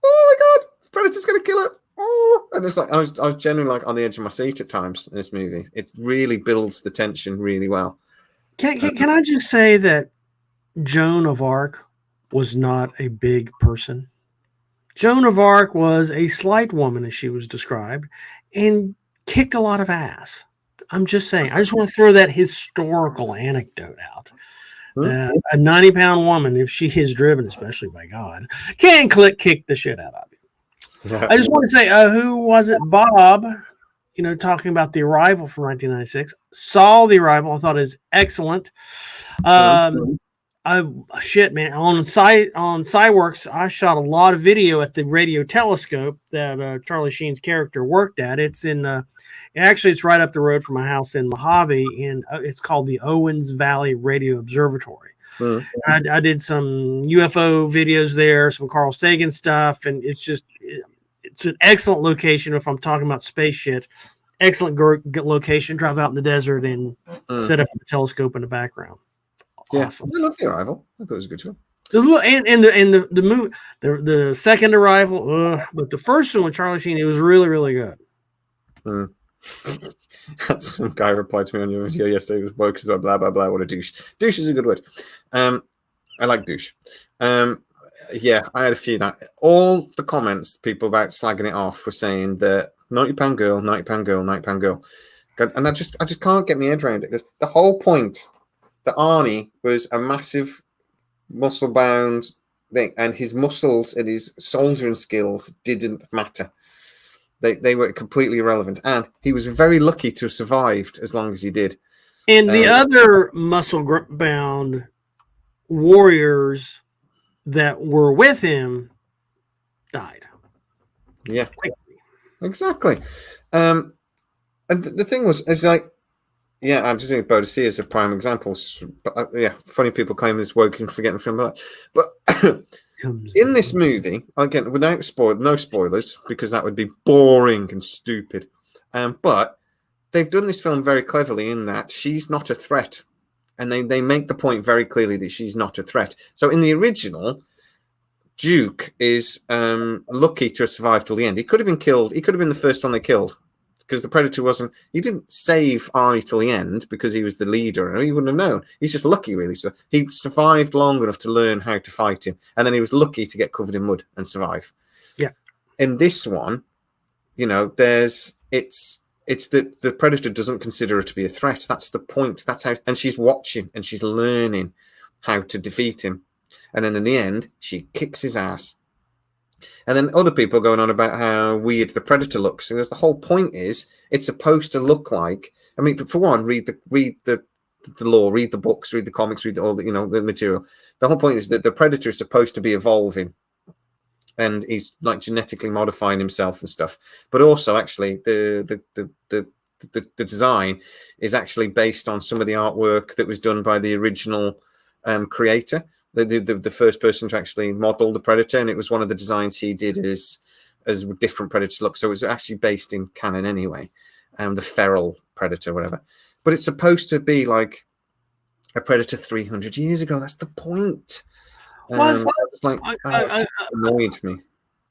my god, the Predator's gonna kill her. Oh, and it's like I was genuinely like on the edge of my seat at times in this movie. It really builds the tension really well. Can I just say that Joan of Arc was not a big person? Joan of Arc was a slight woman, as she was described, and kicked a lot of ass. I'm just saying. I just want to throw that historical anecdote out. A 90-pound woman, if she is driven, especially by God, can kick the shit out of you. I just want to say, who was it? Bob, talking about The Arrival from 1996. Saw The Arrival. I thought it was excellent. Shit, man. On Sci-Works, I shot a lot of video at the radio telescope that Charlie Sheen's character worked at. It's in it's right up the road from my house in Mojave, and it's called the Owens Valley Radio Observatory. I did some UFO videos there, some Carl Sagan stuff, and it's an excellent location. If I'm talking about space shit, excellent location. Drive out in the desert and set up a telescope in the background. Awesome. I love The Arrival. I thought it was a good show. And the movie, the second Arrival, but the first one with Charlie Sheen, it was really, really good. Some guy replied to me on your video yesterday. It was woke about blah blah blah. What a douche! Douche is a good word. I like douche. Yeah, I had a few that all the comments people about slagging it off were saying that £90 girl, £90 girl, £90 girl, and I just can't get my head around it because the whole point that Arnie was a massive muscle bound thing, and his muscles and his soldiering skills didn't matter. They were completely irrelevant, and he was very lucky to have survived as long as he did. And the other muscle bound warriors that were with him died. Yeah, exactly. And the thing was, it's like, yeah, I'm just using Bodicea as a prime example. But yeah, funny people claim this woke and forgetting film like that. But in this movie, again, without no spoilers, because that would be boring and stupid. But they've done this film very cleverly in that she's not a threat. And they make the point very clearly that she's not a threat. So in the original, Duke is lucky to have survived till the end. He could have been killed. He could have been the first one they killed because the Predator wasn't. He didn't save Arnie till the end because he was the leader. He wouldn't have known. He's just lucky, really. So he survived long enough to learn how to fight him, and then he was lucky to get covered in mud and survive. Yeah. In this one, it's that the Predator doesn't consider her to be a threat. That's the point. That's how, and she's watching and she's learning how to defeat him. And then in the end, she kicks his ass. And then other people are going on about how weird the Predator looks. And the whole point is, it's supposed to look like. I mean, for one, read the lore, read the books, read the comics, read all the the material. The whole point is that the Predator is supposed to be evolving, and he's like genetically modifying himself and stuff. But also, actually, the design is actually based on some of the artwork that was done by the original creator. The first person to actually model the Predator, and it was one of the designs he did as different Predators look. So it was actually based in canon anyway, the feral Predator, whatever. But it's supposed to be like a Predator 300 years ago. That's the point. Annoyed me.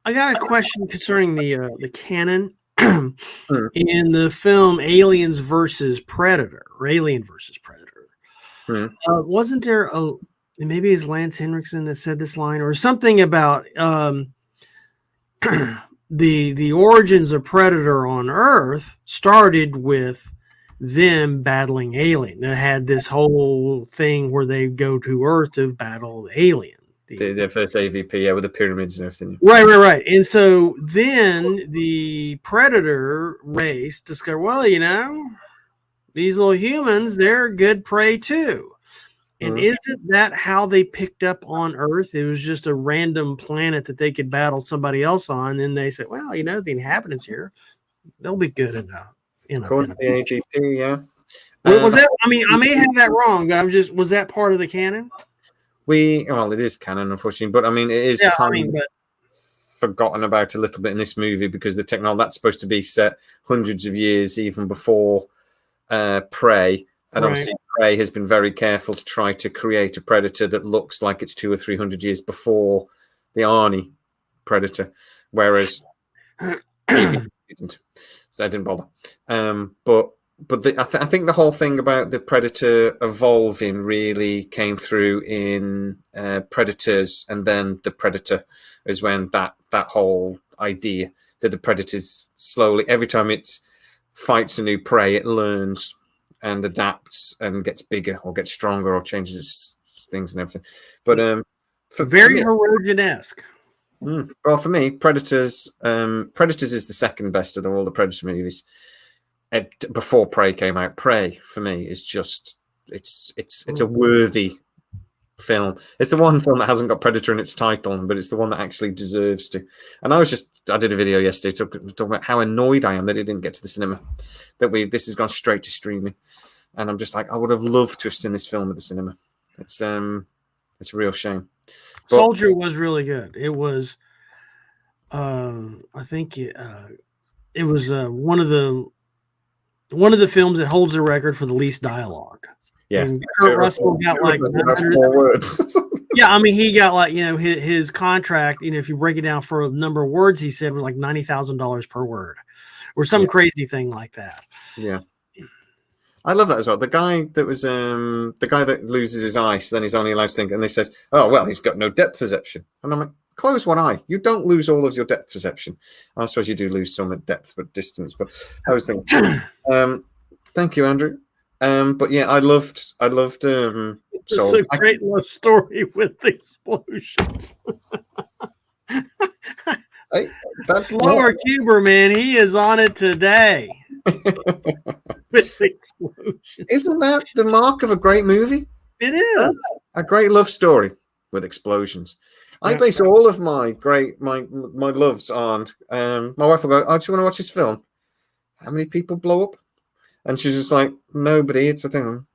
I got a question concerning the canon in the film Aliens versus Predator, or Alien versus Predator. Wasn't there maybe it's Lance Henriksen that said this line or something about the origins of Predator on Earth started with them battling alien. They had this whole thing where they go to Earth to battle the alien. The first AVP, with the pyramids and everything. Right. And so then the Predator race discovered, well, these little humans, they're good prey too. And isn't that how they picked up on Earth? It was just a random planet that they could battle somebody else on. And they said, well, the inhabitants here, they'll be good enough. According to the AGP, yeah. Was that? I mean, I may have that wrong, but was that part of the canon? It is canon, unfortunately, but I mean, it is forgotten about a little bit in this movie because the technology that's supposed to be set hundreds of years even before Prey. And obviously, Prey has been very careful to try to create a Predator that looks like it's 200 or 300 years before the Arnie Predator, whereas didn't. So I didn't bother. I think the whole thing about the Predator evolving really came through in Predators, and then the Predator is when that whole idea that the Predators slowly, every time it fights a new prey, it learns and adapts and gets bigger or gets stronger or changes its things and everything. But very Herogen-esque. Well, for me, Predators is the second best of all the Predator movies. Before Prey came out, Prey for me is just it's a worthy film. It's the one film that hasn't got Predator in its title, but it's the one that actually deserves to. And I did a video yesterday talking about how annoyed I am that it didn't get to the cinema. This has gone straight to streaming, and I'm just like, I would have loved to have seen this film at the cinema. It's a real shame. But Soldier was really good. It was, I think it was one of the films that holds the record for the least dialogue. Yeah, and Kurt Russell got like 900 words. Yeah, I mean, he got like his contract. If you break it down for a number of words, he said was like $90,000 per word, or some crazy thing like that. Yeah. I love that as well. The guy that loses his eye, so then he's only allowed to think, and they said, "Oh well, he's got no depth perception." And I'm like, "Close one eye. You don't lose all of your depth perception. I suppose you do lose some at depth, but distance." But I was thinking, thank you, Andrew. But yeah, I loved. It's a great love story with explosions. That's Slower Cuber, man. He is on it today. With explosions. Isn't that the mark of a great movie? It is a great love story with explosions. I base all of my loves on. My wife will go, "Oh, do you want to watch this film? How many people blow up?" And she's just like, "Nobody." It's a thing.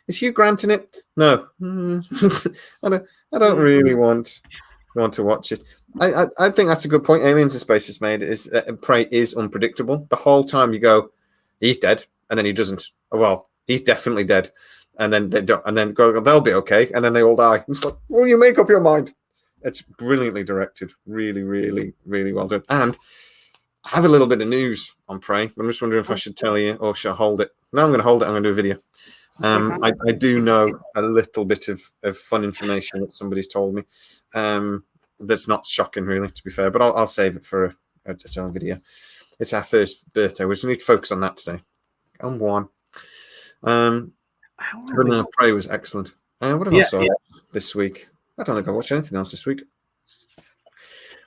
Is Hugh Grant in it? No. I don't really want to watch it. I think that's a good point. Aliens in Space has made is Prey is unpredictable. The whole time you go, he's dead, and then he doesn't. Oh, well, he's definitely dead, and then they don't, and then go, they'll be okay, and then they all die. It's like, will you make up your mind? It's brilliantly directed, really, really, really well done. And I have a little bit of news on Prey. I'm just wondering if I should tell you or should I hold it? No, I'm going to hold it. I'm going to do a video. I do know a little bit of fun information that somebody's told me. That's not shocking, really, to be fair, but I'll save it for its own video. It's our first birthday. We just need to focus on that today. Come on. But no, Prey was excellent. What have I saw this week? I don't think I watched anything else this week.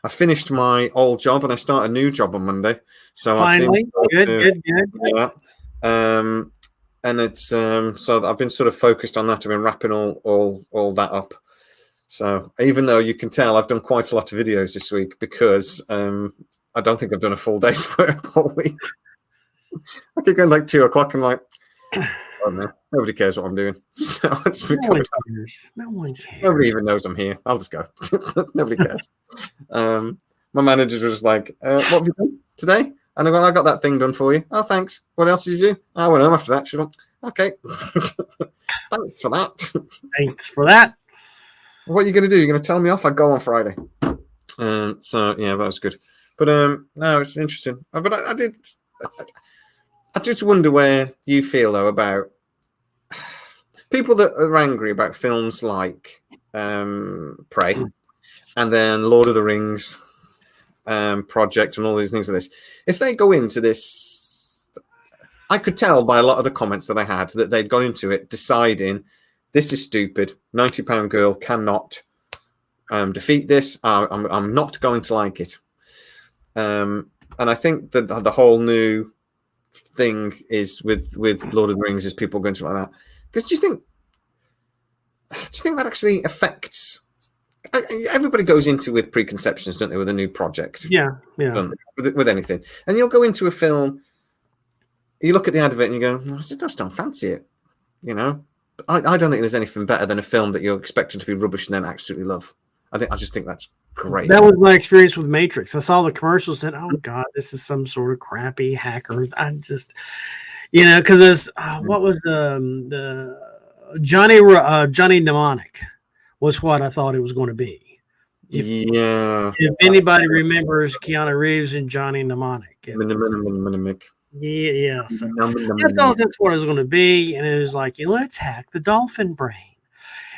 I finished my old job and I start a new job on Monday. So finally, good. Yeah. And it's so I've been sort of focused on that. I've been wrapping all that up. So even though you can tell I've done quite a lot of videos this week because I don't think I've done a full day's work all week. I keep going like 2 o'clock and like, oh no, nobody cares what I'm doing. So I just no one cares. Nobody even knows I'm here. I'll just go. Nobody cares. My manager was just like, what have you done today? And I got that thing done for you. Oh, thanks. What else did you do? I went home after that. She went, okay. Thanks for that. Thanks for that. What are you going to do? You're going to tell me off? I go on Friday. So yeah, that was good. But no, it's interesting. But I just wonder where you feel though about people that are angry about films like Prey and then Lord of the Rings project and all these things like this. If they go into this, I could tell by a lot of the comments that I had that they'd gone into it deciding this is stupid. 90-pound girl cannot defeat this. I'm not going to like it. And I think that the whole new thing is with Lord of the Rings is people going to like that. Because do you think that actually affects? Everybody goes into with preconceptions, don't they, with a new project? Yeah. With anything, and you'll go into a film. You look at the advert and you go, I just don't fancy it. You know, I don't think there's anything better than a film that you're expecting to be rubbish and then absolutely love. I just think that's great. That was my experience with Matrix. I saw the commercials and oh god, this is some sort of crappy hacker. I just, because it's what was the Johnny Mnemonic was what I thought it was going to be. If anybody remembers Keanu Reeves and Johnny Mnemonic. Yeah. So I thought that's what it was going to be, and it was like, let's hack the dolphin brain.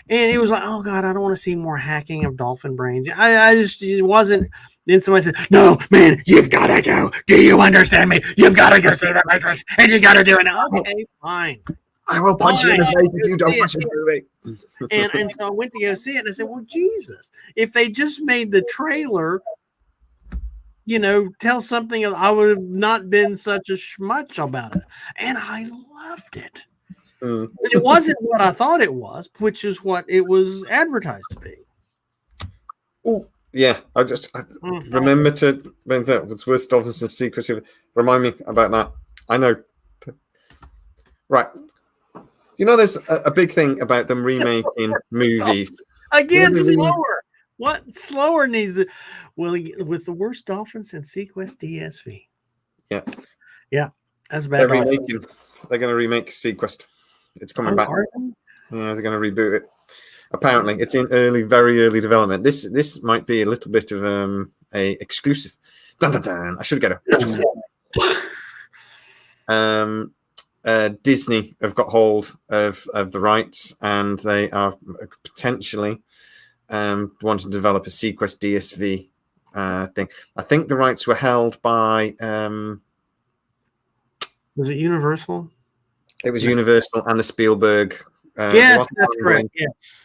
And it was like, oh god, I don't want to see more hacking of dolphin brains. It wasn't. Then somebody said, no, man, you've got to go. Do you understand me? You've got to go see the Matrix, and you got to do it. Okay, fine. I will punch you in the face if you don't watch this movie. And so I went to go see it, and I said, well, Jesus, if they just made the trailer, tell something, I would have not been such a schmutz about it. And I loved it. It wasn't what I thought it was, which is what it was advertised to be. Oh, yeah. I remember to, when that was with Dolphins and Seaquest, remind me about that. I know. Right. There's a big thing about them remaking movies. Again, slower. What slower needs to? Well, with the worst Dolphins and Seaquest DSV. Yeah, that's bad. They're going to remake Seaquest. It's coming back. Yeah, they're going to reboot it. Apparently, it's in very early development. This might be a little bit of a exclusive. Dun, dun, dun. I should get it. Disney have got hold of the rights, and they are potentially wanting to develop a Seaquest DSV thing. I think the rights were held by. Was it Universal? It was Universal and the Spielberg. Yes, that's correct.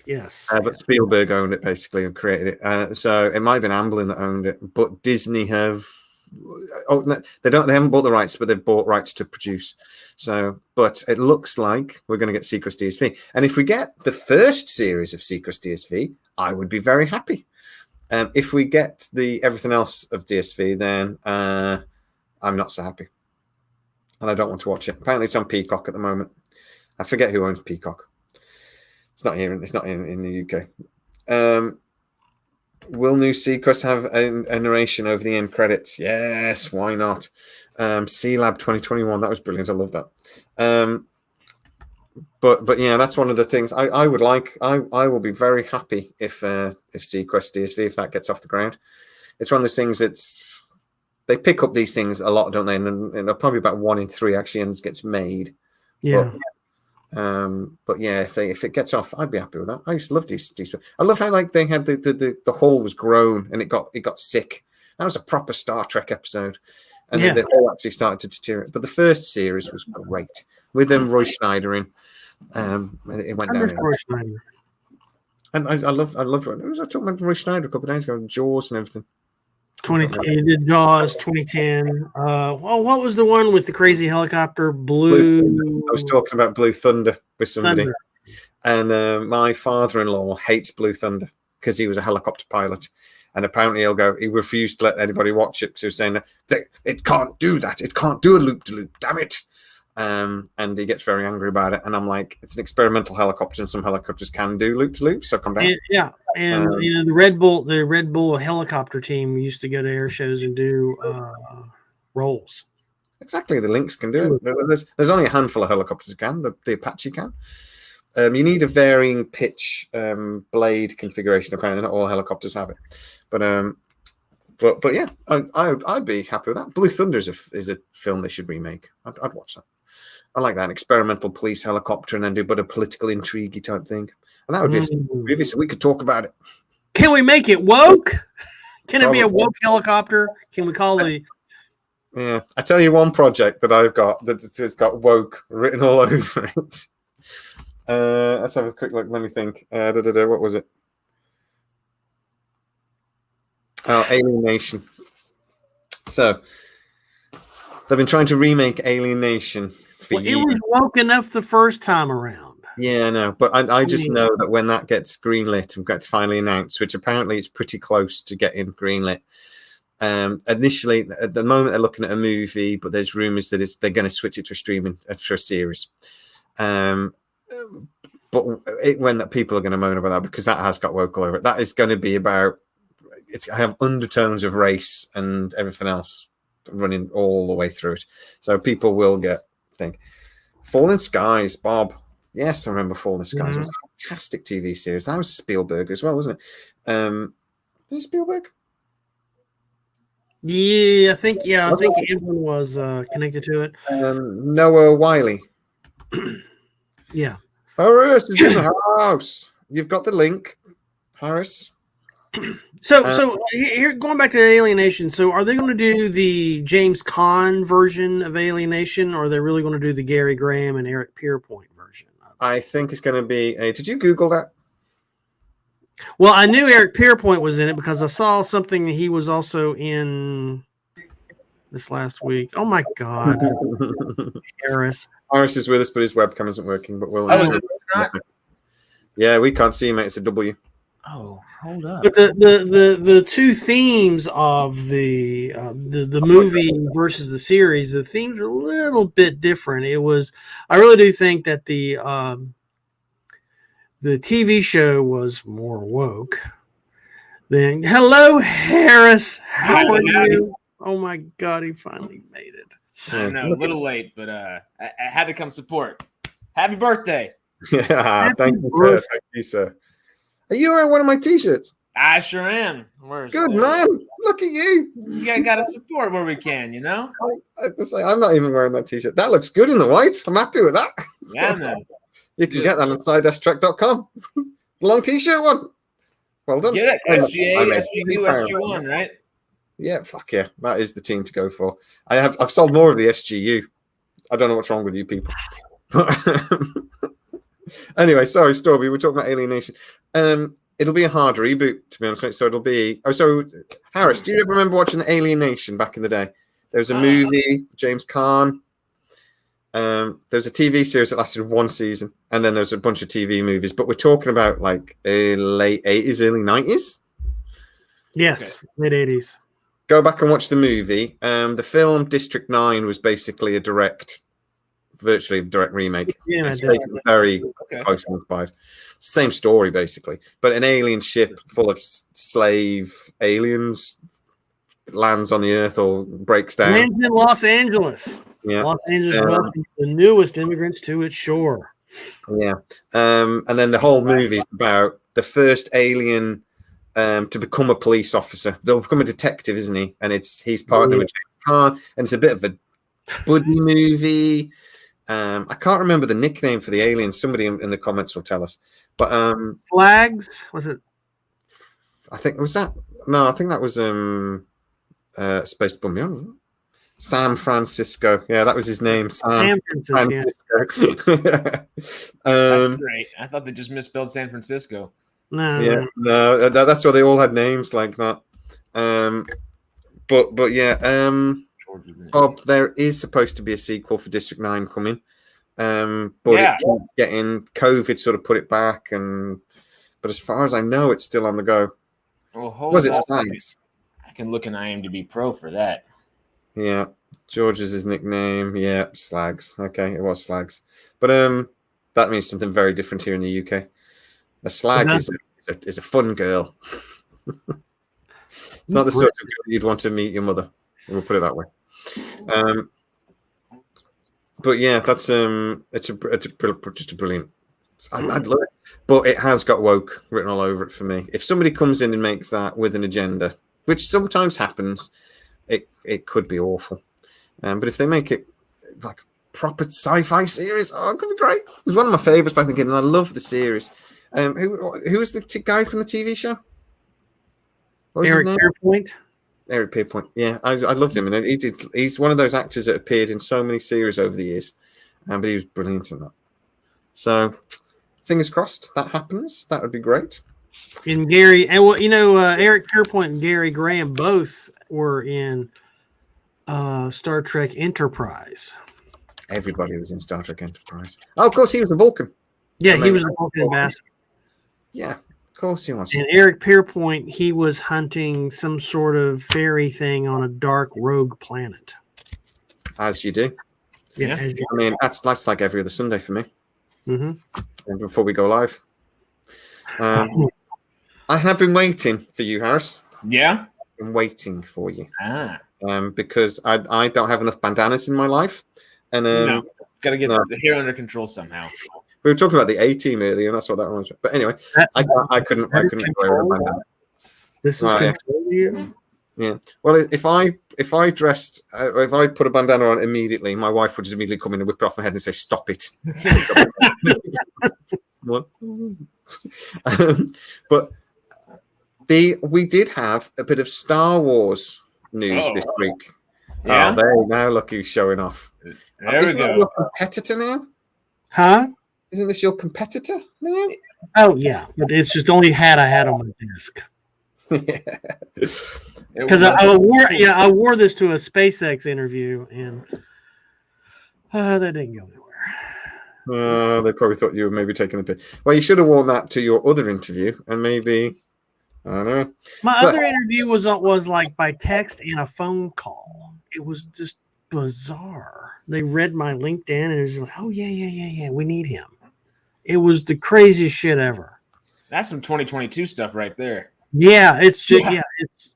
Yes. But Spielberg owned it basically and created it. So it might have been Amblin that owned it, but Disney have. Oh, no, they haven't bought the rights, but they've bought rights to produce. So, but it looks like we're going to get Seaquest DSV, and if we get the first series of Seaquest DSV, I would be very happy. If we get everything else of DSV, then I'm not so happy, and I don't want to watch it. Apparently, it's on Peacock at the moment. I forget who owns Peacock. It's not here. It's not in the UK. Will new Seaquest have a narration over the end credits? Yes, why not? C Lab 2021. That was brilliant. I love that. But yeah, that's one of the things I would like. I will be very happy if Seaquest DSV, if that gets off the ground. It's one of those things. They pick up these things a lot, don't they? And probably about 1 in 3 actually gets made. Yeah. But yeah, if it gets off, I'd be happy with that. I used to love these. I love how like they had the hull was grown and it got sick. That was a proper Star Trek episode, and then the hull actually started to deteriorate. But the first series was great with Roy Schneider in. It went down. Roy Schneider. And I love. Who was I talking about Roy Schneider a couple of days ago? Jaws and everything. 2010 did Jaws 2010. What was the one with the crazy helicopter? Blue. I was talking about Blue Thunder with somebody, and my father-in-law hates Blue Thunder because he was a helicopter pilot, and apparently he refused to let anybody watch it because he was saying that it can't do that. It can't do a loop-de-loop. Damn it! And he gets very angry about it, and I'm like, it's an experimental helicopter, and some helicopters can do loop-de-loop, so come down. And the Red Bull helicopter team used to go to air shows and do rolls. Exactly, the Lynx can do it. There's only a handful of helicopters that can. The Apache can. You need a varying pitch blade configuration. Apparently, not all helicopters have it, but yeah, I'd be happy with that. Blue Thunder is a film they should remake. I'd watch that. I like that, an experimental police helicopter, and then do a bit of political intrigue type thing. And that would be a movie, so we could talk about it. Can we make it woke? Can it be a woke helicopter? Can we call the... Yeah. I tell you one project that I've got that has got woke written all over it. Let's have a quick look. Let me think. What was it? Oh, Alien Nation. So, they've been trying to remake Alien Nation for years. It was woke enough the first time around. Yeah, I know. But I just know that when that gets greenlit and gets finally announced, which apparently it's pretty close to getting greenlit, initially, at the moment, they're looking at a movie, but there's rumors that they're going to switch it to streaming for a series. But when that people are going to moan about that, because that has got woke all over it. That is going to be about... I have undertones of race and everything else running all the way through it. So people will think. Fallen Skies, Bob. Yes, I remember Fallen Skies. It was a fantastic TV series. That was Spielberg as well, wasn't it? Was it Spielberg? Yeah, I think everyone was connected to it. Noah Wiley. Yeah. Harris is in the house. You've got the link, Harris. So here, going back to Alienation. So, are they going to do the James Caan version of Alienation, or are they really going to do the Gary Graham and Eric Pierpoint version? I think it's going to be a... Did you Google that? Well, I knew Eric Pierpoint was in it because I saw something he was also in this last week. Oh my God, Harris is with us, but his webcam isn't working. But we'll. Yeah, we can't see him. Mate. It's a W. Oh, hold up. But the two themes of the movie versus the series, the themes are a little bit different. I really do think that the TV show was more woke. Then, hello, Harris. How are you? Oh my God, he finally made it. I know, a little late, but I had to come support. Happy birthday! Yeah, thank you, sir. Thank you, sir. Are you wearing one of my T-shirts? I sure am. Good man. Look at you. You got to support where we can, you know? I'm not even wearing that t-shirt. That looks good in the white. I'm happy with that. Yeah, man. You can get that on sci-trek.com. Long t-shirt one. Well done. Get it. SGA, SGU, SG1, right? Yeah, fuck yeah. That is the team to go for. I've sold more of the SGU. I don't know what's wrong with you people. Anyway, sorry, Storby. We're talking about Alienation. It'll be a hard reboot, to be honest with you. So it'll be. Oh, so Harris, do you ever remember watching Alienation back in the day? There was a movie, James Caan. There was a TV series that lasted one season, and then there was a bunch of TV movies. But we're talking about like late 80s, early 90s. Yes, mid 80s. Go back and watch the movie. The film District 9 was basically virtually a direct remake. Yeah, it's very closely inspired. Same story, basically. But an alien ship full of slave aliens lands on the Earth or breaks down. Lands in Los Angeles. Yeah. Los Angeles welcomes the newest immigrants to its shore. Yeah. And then the whole movie is about the first alien to become a police officer. They'll become a detective, isn't he? And he's partnered with James Caan, and it's a bit of a buddy movie. I can't remember the nickname for the aliens. Somebody in the comments will tell us. But Flags, was it? I think was that. No, I think that was Space Bum Beyond, wasn't it? San Francisco. Yeah, that was his name. San Francisco. That's great. I thought they just misspelled San Francisco. No. Yeah, no, that's why they all had names like that. But yeah, Bob, there is supposed to be a sequel for District 9 coming. But it keeps getting COVID sort of put it back, but as far as I know, it's still on the go. Well, was it Slags? I can look in IMDb Pro for that. Yeah, George is his nickname. Yeah, Slags. Okay, it was Slags. But that means something very different here in the UK. A slag is a fun girl. It's not the sort of girl you'd want to meet your mother. We'll put it that way. But yeah, that's it's just a brilliant. I'd love it, but it has got woke written all over it for me. If somebody comes in and makes that with an agenda, which sometimes happens, it could be awful. But if they make it like a proper sci-fi series, it could be great. It was one of my favorites back then, and I love the series. Who was the guy from the TV show? Eric Pierpoint. Eric Pierpoint. Yeah, I loved him, and he's one of those actors that appeared in so many series over the years, but he was brilliant in that. So, fingers crossed that happens. That would be great. And Gary, and Eric Pierpoint and Gary Graham both were in Star Trek Enterprise. Everybody was in Star Trek Enterprise. Oh, of course, he was a Vulcan. Yeah, he was a Vulcan ambassador. Yeah, of course he was. And Eric Pierpoint, he was hunting some sort of fairy thing on a dark rogue planet. As you do. Yeah. I mean, that's like every other Sunday for me. Mm-hmm. And before we go live. I have been waiting for you, Harris. Yeah? I'm waiting for you. Because I don't have enough bandanas in my life. And no. Got to get the hair under control somehow. We were talking about the A-Team earlier, and that's what that reminds me. But anyway, I couldn't wear a bandana. This is control you? Yeah. Well, if I put a bandana on immediately, my wife would just immediately come in and whip it off my head and say, "Stop it." What? But we did have a bit of Star Wars news this week. Yeah? Oh, there now look who's showing off. There we go. Your competitor now? Huh? Isn't this your competitor now? Oh yeah, but it's just only hat I had on my desk. Because I wore this to a SpaceX interview, and that didn't go anywhere. They probably thought you were maybe taking the piss. Well, you should have worn that to your other interview, and maybe I don't know. My other interview was like by text and a phone call. It was just bizarre. They read my LinkedIn and it was like, "Oh yeah, we need him." It was the craziest shit ever. That's some 2022 stuff right there. Yeah, it's just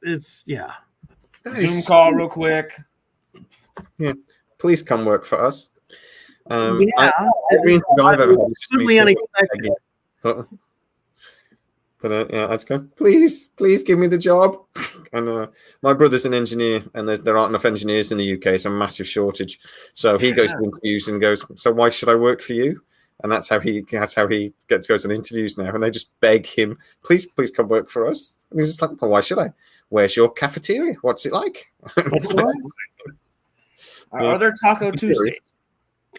it's Zoom call real quick. Yeah, please come work for us. Absolutely I've ever had unexpected. But yeah, I'd go, please give me the job. And my brother's an engineer, and there aren't enough engineers in the UK. It's a massive shortage. So he goes to interviews and goes, so why should I work for you? And that's how he goes on interviews now. And they just beg him, please come work for us. And he's just like, well, why should I? Where's your cafeteria? What's it like? Are there Taco Tuesdays?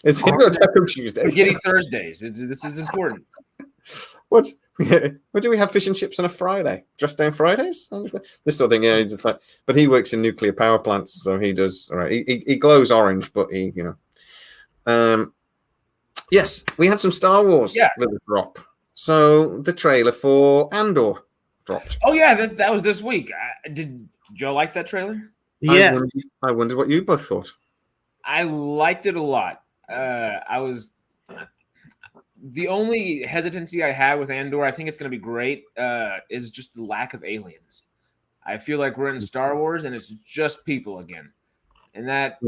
Is there Taco Tuesday? Spaghetti Thursdays. This is important. What do we have? Fish and chips on a Friday? Dress down Fridays? This sort of thing. Yeah, he's just like, but he works in nuclear power plants, so he does. All right, he glows orange, but he, yes, we had some Star Wars with a drop. So the trailer for Andor dropped. Oh yeah, that was this week. Did Joe like that trailer? Yes. I wondered what you both thought. I liked it a lot. The only hesitancy I have with Andor, I think it's going to be great, is just the lack of aliens. I feel like we're in Star Wars and it's just people again. And that,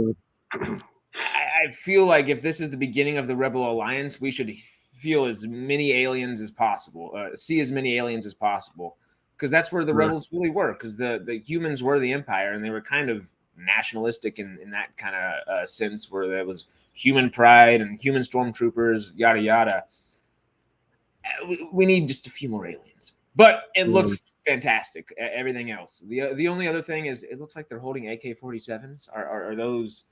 I feel like if this is the beginning of the Rebel Alliance, we should feel as many aliens as possible, see as many aliens as possible. Because that's where the Rebels really were, because the humans were the Empire, and they were kind of nationalistic in that kind of sense, where there was human pride and human stormtroopers, yada yada. We need just a few more aliens, but it looks fantastic. Everything else, the only other thing is it looks like they're holding AK-47s. Are those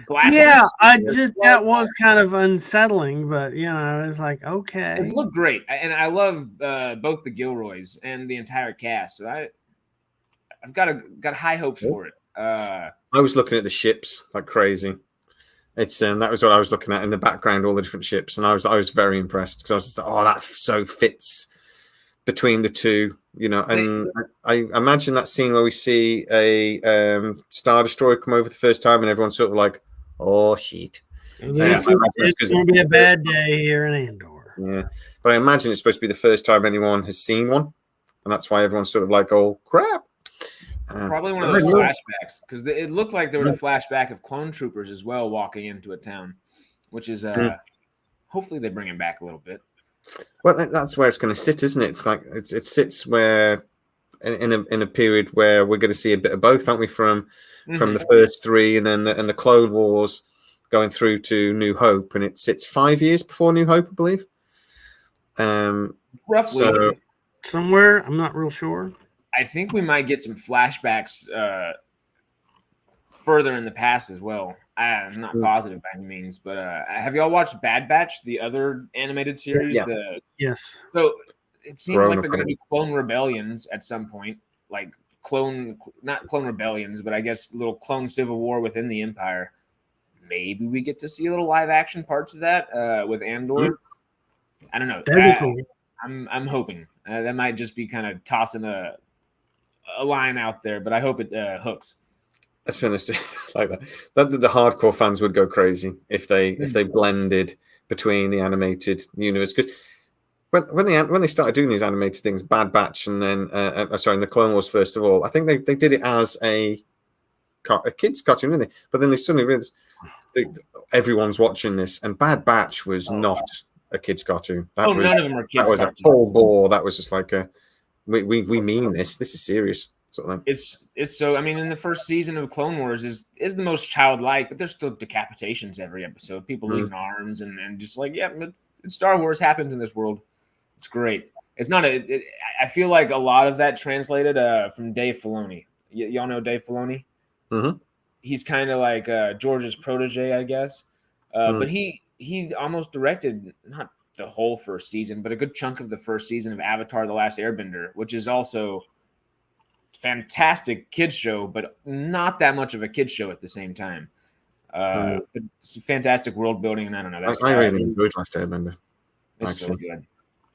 glass? Yeah, that was kind of unsettling, but it's like, okay, it looked great, and I love both the Gilroys and the entire cast. So I've got high hopes for it. I was looking at the ships like crazy. It's that was what I was looking at in the background, all the different ships, and I was very impressed because I was just like, oh, that so fits between the two, And I imagine that scene where we see a Star Destroyer come over the first time, and everyone's sort of like, oh shit, it's going to be a bad day here in Andor. Yeah, but I imagine it's supposed to be the first time anyone has seen one, and that's why everyone's sort of like, oh crap. Probably one of those flashbacks, because it looked like there was a flashback of clone troopers as well walking into a town, which is hopefully they bring him back a little bit. Well, that's where it's going to sit, isn't it? It's like it sits where in a period where we're going to see a bit of both, aren't we? From the first three, and then the Clone Wars going through to New Hope, and it sits 5 years before New Hope, I believe. Roughly, so, somewhere, I'm not real sure. I think we might get some flashbacks further in the past as well. I'm not positive by any means, but have y'all watched Bad Batch, the other animated series? Yeah. Yes. So it seems like they're going to do clone rebellions at some point, like not clone rebellions, but I guess little clone civil war within the Empire. Maybe we get to see a little live action parts of that with Andor. I don't know. That'd be cool. I'm hoping that might just be kind of tossing a line out there, but I hope it hooks. Let's be honest, like that the hardcore fans would go crazy if they blended between the animated universe. Because when they started doing these animated things, Bad Batch, and then in the Clone Wars first of all, I think they did it as a kids cartoon, didn't they? But then they suddenly realized everyone's watching this, and Bad Batch was not a kids cartoon. None of them are kids. That was cartoons. a full bore. That was just like we mean this. This is serious. Sort of thing. It's so. I mean, in the first season of Clone Wars is the most childlike, but there's still decapitations every episode. People losing arms and just like it's Star Wars happens in this world. It's great. It's not I feel like a lot of that translated from Dave Filoni. Y'all know Dave Filoni? Mm-hmm. He's kind of like George's protege, I guess. But he almost directed not the whole first season, but a good chunk of the first season of Avatar: The Last Airbender, which is also fantastic kids show, but not that much of a kids show at the same time. It's fantastic world building, and I don't know. I really enjoyed Last Airbender. It's so good.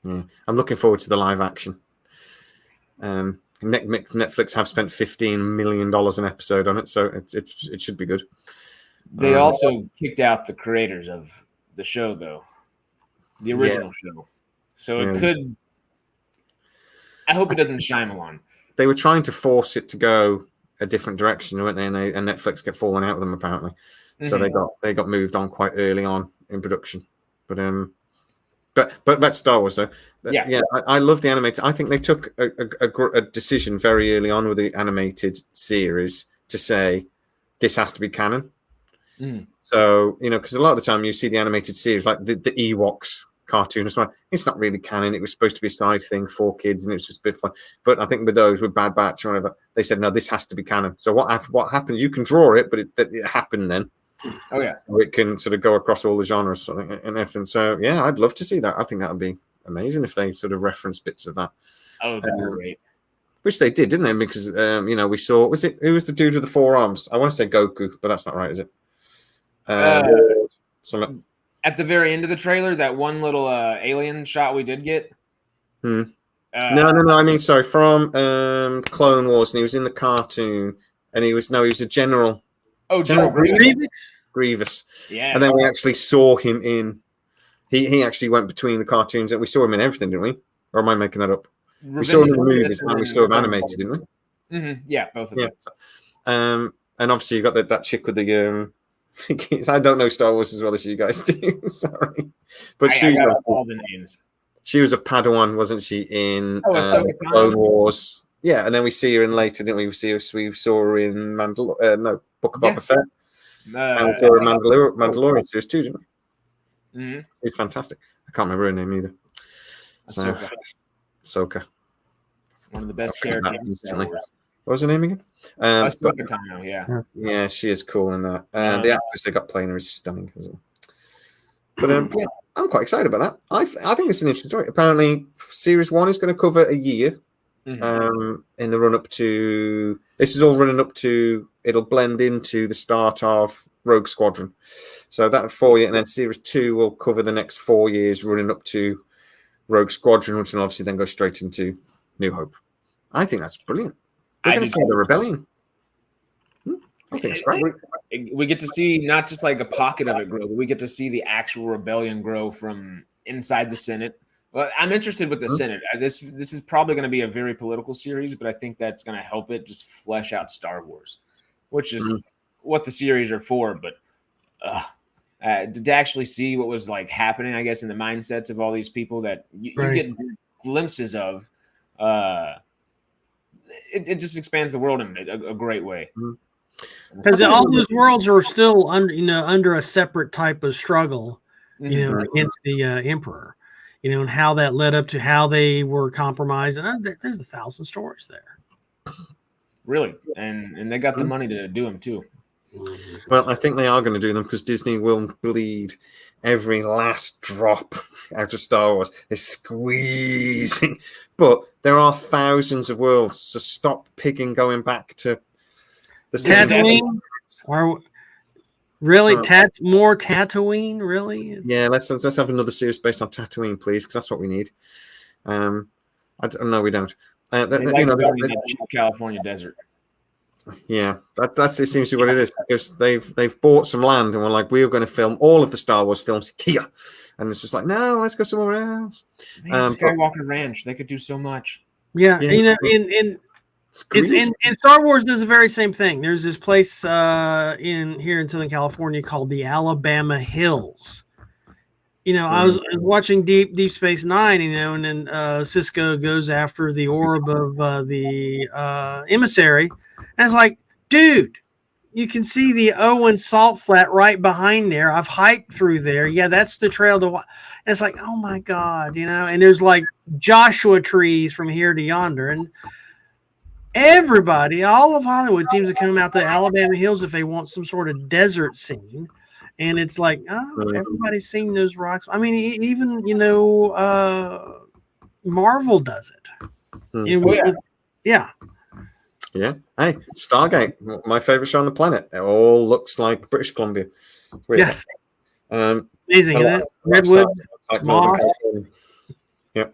Yeah. I'm looking forward to the live action. Netflix have spent $15 million an episode on it, so it should be good. They also kicked out the creators of the show, though, the original show. So it could. I hope it doesn't Shyamalan. They were trying to force it to go a different direction, weren't they? And Netflix kept falling out with them apparently. So they got moved on quite early on in production. But But that's Star Wars, though. Yeah. I love the animated. I think they took a decision very early on with the animated series to say this has to be canon. So because a lot of the time you see the animated series like the Ewoks cartoon as well. It's not really canon. It was supposed to be a side thing for kids, and it was just a bit fun. But I think with those, with Bad Batch or whatever, they said no, this has to be canon. So what happens? You can draw it, but it happened then. Oh yeah, so it can sort of go across all the genres and everything. So yeah, I'd love to see that. I think that would be amazing if they sort of reference bits of that. Oh, that'd be great. Which they did, didn't they? Because we saw who was the dude with the 4 arms? I want to say Goku, but that's not right, is it? At the very end of the trailer, that one little alien shot we did get. No. I mean, sorry, from Clone Wars, and he was in the cartoon, and he was a general. Oh, General Grievous. Yeah. And then we actually saw him in. He actually went between the cartoons, and we saw him in everything, didn't we? Or am I making that up? We saw him in the movies, and we saw him animated, didn't we? Yeah, both of them. And obviously you got that chick with the I don't know Star Wars as well as you guys do. Sorry, but I got all the names. She was a Padawan, wasn't she? In Clone Wars. Yeah, and then we see her in later, didn't we? We saw her in Book of Boba Fett. And we saw her in Mandalorian series too, didn't we? She's fantastic. I can't remember her name either. Ahsoka. One of the best characters. What was her name again? Yeah, she is cool in that. The actress they got playing her is stunning as well. But I'm quite excited about that. I think it's an interesting story. Apparently, Series 1 is going to cover a year. In the run up to this is all running up to it'll blend into the start of Rogue Squadron, so that 4 year, and then Series 2 will cover the next 4 years running up to Rogue Squadron, which will obviously then go straight into New Hope. I think that's brilliant. We're going to see the rebellion. I think it's great. We get to see not just like a pocket of it grow, but we get to see the actual rebellion grow from inside the Senate. Well, I'm interested with the Senate. This is probably going to be a very political series, but I think that's going to help it just flesh out Star Wars, which is what the series are for. But to actually see what was like happening, I guess, in the mindsets of all these people that you get glimpses of, it just expands the world in a great way. Because all those worlds are still under a separate type of struggle, against the Emperor. And how that led up to how they were compromised. And there's 1,000 stories there. Really? And they got the money to do them too. Well, I think they are going to do them because Disney will bleed every last drop out of Star Wars. They're squeezing. But there are thousands of worlds, so stop picking going back to the Tatooine. Really, more Tatooine? Really? Yeah, let's have another series based on Tatooine, please, because that's what we need. I don't know, we don't. California desert. Yeah, that's it. Seems to be what it is. Because they've bought some land and we're like, we're going to film all of the Star Wars films here, and it's just like, no, let's go somewhere else. Skywalker Ranch. They could do so much. Yeah, in Star Wars does the very same thing. There's this place here in Southern California called the Alabama Hills. I was watching Deep Space Nine, and then Cisco goes after the orb of the emissary, and it's like, dude, you can see the Owen Salt Flat right behind there. I've hiked through there. Yeah, that's the trail to. And it's like, oh my god, and there's like Joshua trees from here to yonder, and everybody, all of Hollywood seems to come out to Alabama Hills if they want some sort of desert scene. And it's like, everybody's seen those rocks. I mean, even, Marvel does it. Yeah. Hey, Stargate, my favorite show on the planet. It all looks like British Columbia. Really. Yes. Amazing, isn't it? Redwoods, moss. Yeah.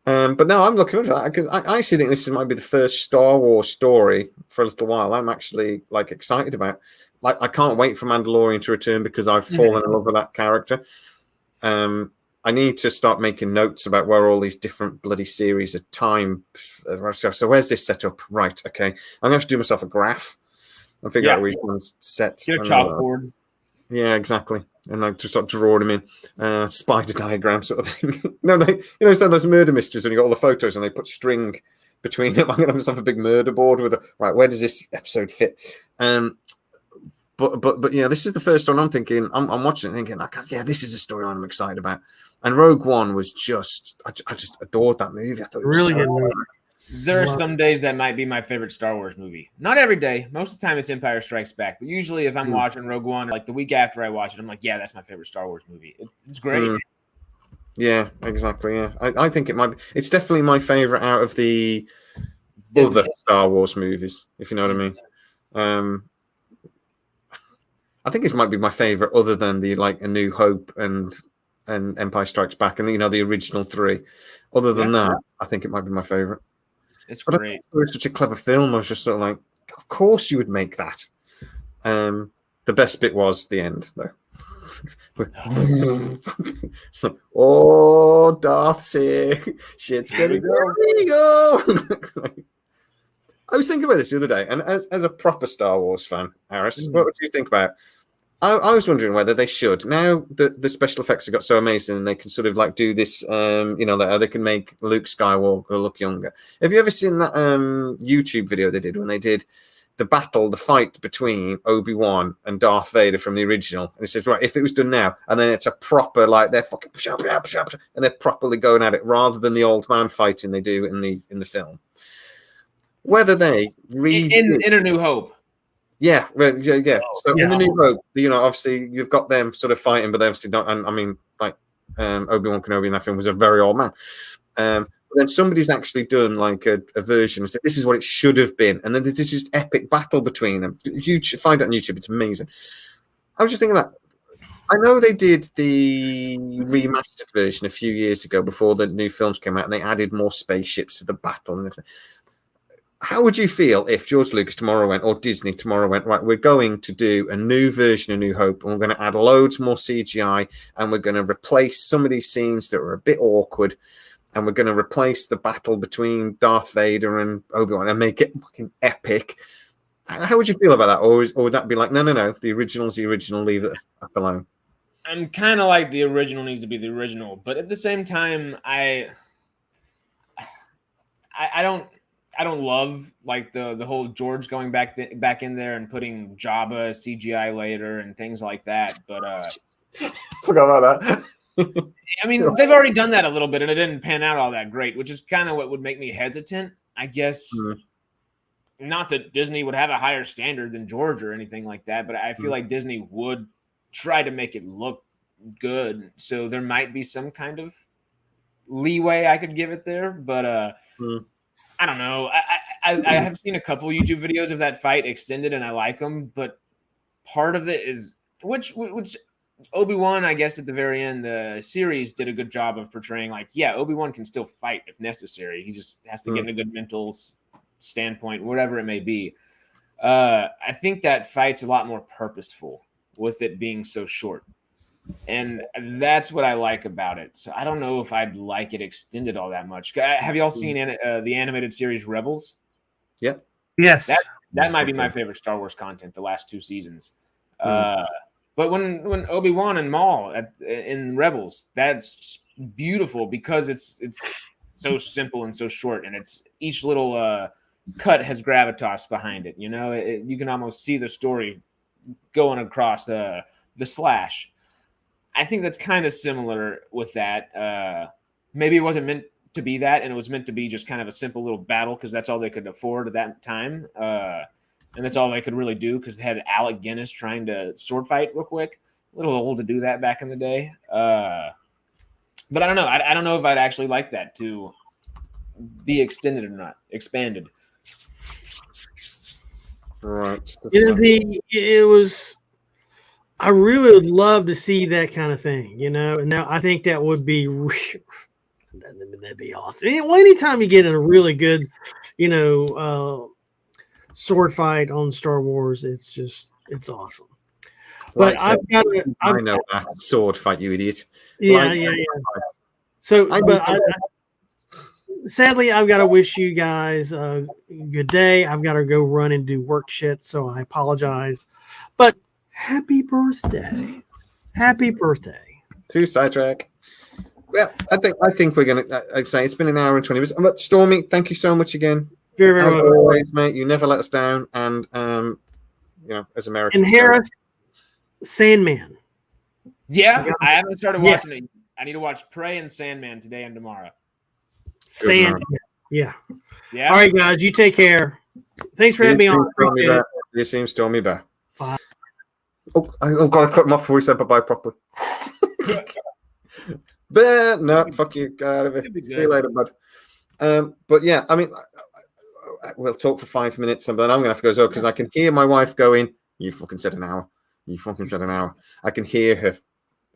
But no, I'm looking for that because I actually think this might be the first Star Wars story for a little while. I'm actually excited about. I can't wait for Mandalorian to return because I've fallen in love with that character. I need to start making notes about where all these different bloody series of time. So where's this set up? Right, okay. I'm going to have to do myself a graph and figure out which one's set. Get a chalkboard. Yeah, exactly. And like just start drawing them in spider diagram sort of thing. No, some of those murder mysteries when you got all the photos and they put string between them. I'm gonna have myself a big murder board with right. Where does this episode fit? But yeah, this is the first one I'm thinking. I'm watching it thinking like, yeah, this is a storyline I'm excited about. And Rogue One was just, I just adored that movie. I thought it was Really so good movie. There are some days that might be my favorite Star Wars movie. Not every day. Most of the time it's Empire Strikes Back. But usually if I'm watching Rogue One, like the week after I watch it, I'm like, yeah, that's my favorite Star Wars movie. It's great. Yeah, exactly. Yeah, I think it might be. It's definitely my favorite out of the other Star Wars movies, if you know what I mean. I think this might be my favorite other than the like A New Hope and Empire Strikes Back and the original three. Other than that, I think it might be my favorite. It's great. It was such a clever film. I was just sort of like, of course you would make that. The best bit was the end, though. So, oh, Darth's here. Shit's gonna go. I was thinking about this the other day, and as a proper Star Wars fan, Harris, what would you think about? I was wondering whether they should, now that the special effects have got so amazing and they can sort of like do this, they can make Luke Skywalker look younger. Have you ever seen that YouTube video they did when they did the fight between Obi-Wan and Darth Vader from the original? And it says, right, if it was done now, and then it's a proper, like, they're fucking, and they're properly going at it rather than the old man fighting they do in the film. Whether they in A New Hope. Yeah. So in The New Hope, obviously you've got them sort of fighting, but they obviously don't. And I mean, like Obi-Wan Kenobi in that film was a very old man. But then somebody's actually done like a version. So this is what it should have been, and then there's this just epic battle between them. You should find it on YouTube. It's amazing. I was just thinking that. I know they did the remastered version a few years ago before the new films came out, and they added more spaceships to the battle and everything. How would you feel if George Lucas tomorrow went, or Disney tomorrow went, right, we're going to do a new version of New Hope, and we're going to add loads more CGI, and we're going to replace some of these scenes that are a bit awkward, and we're going to replace the battle between Darth Vader and Obi-Wan and make it fucking epic. How would you feel about that? Or would that be like, no, the original's the original, leave it alone? I'm kind of like the original needs to be the original, but at the same time, I don't love like the whole George going back in there and putting Jabba CGI later and things like that. But forgot about that. I mean, they've already done that a little bit, and it didn't pan out all that great, which is kind of what would make me hesitant, I guess. Not that Disney would have a higher standard than George or anything like that, but I feel like Disney would try to make it look good. So there might be some kind of leeway I could give it there, but I don't know. I have seen a couple YouTube videos of that fight extended, and I like them. But part of it is which Obi-Wan, I guess, at the very end, the series did a good job of portraying. Like, yeah, Obi-Wan can still fight if necessary. He just has to get in a good mental standpoint, whatever it may be. I think that fight's a lot more purposeful with it being so short. And that's what I like about it. So I don't know if I'd like it extended all that much. Have you all seen the animated series Rebels? Yeah. Yes. That might be my favorite Star Wars content, the last 2 seasons. But when Obi-Wan and Maul in Rebels, that's beautiful because it's so simple and so short, and it's each little cut has gravitas behind it. You can almost see the story going across the slash. I think that's kind of similar with that. Maybe it wasn't meant to be that, and it was meant to be just kind of a simple little battle because that's all they could afford at that time. And that's all they could really do because they had Alec Guinness trying to sword fight real quick. A little old to do that back in the day. But I don't know. I don't know if I'd actually like that to be extended or not, expanded. Right. It was. I really would love to see that kind of thing, and now I think that would be that'd be awesome. Anytime you get in a really good, sword fight on Star Wars, it's awesome. But I know that sword fight, you idiot. Yeah. So, sadly, I've got to wish you guys a good day. I've got to go run and do work shit, so I apologize. But Happy birthday. Happy birthday. To Sci-trek. Well, I think we're gonna. I'd say it's been an hour and 20 minutes. But Stormy, thank you so much again. Very As much. always, mate. You never let us down, and as Americans. And Harris, Sandman. Yeah, I haven't started watching it. I need to watch Prey and Sandman today and tomorrow. Sandman. Yeah. Yeah. All right, guys. You take care. Thanks for having me on. You seem Stormy Bear. Bye. Oh, I've got to cut him off before we said bye-bye properly. But no, fuck you. Get out of it. See you later, bud. But yeah, I mean, we'll talk for 5 minutes, and then I'm going to have to go as well because I can hear my wife going, "You fucking said an hour. You fucking said an hour." I can hear her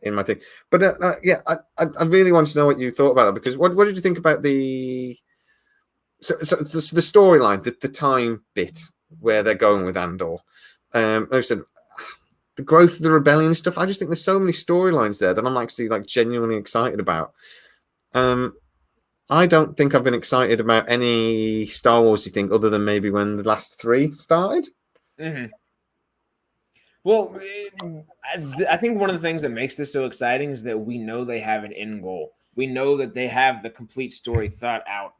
in my thing. But yeah, I really want to know what you thought about it because what did you think about the the storyline, the time bit where they're going with Andor? Like I said, the growth of the rebellion and stuff. I just think there's so many storylines there that I'm actually like genuinely excited about. I don't think I've been excited about any Star Wars thing other than maybe when the last 3 started. Mm-hmm. Well, I think one of the things that makes this so exciting is that we know they have an end goal. We know that they have the complete story thought out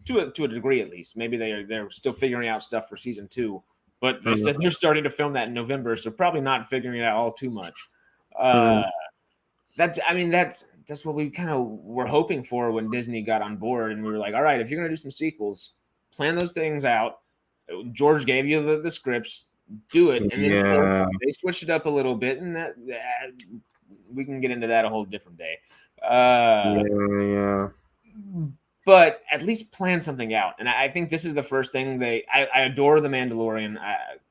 to a degree, at least. Maybe they're still figuring out stuff for season 2, but they said they're starting to film that in November, so probably not figuring it out all too much. That's what we kind of were hoping for when Disney got on board, and we were like, all right, if you're going to do some sequels, plan those things out. George gave you the scripts. Do it, and then they switched it up a little bit, and that we can get into that a whole different day. But at least plan something out, and I think this is the first thing I adore The Mandalorian.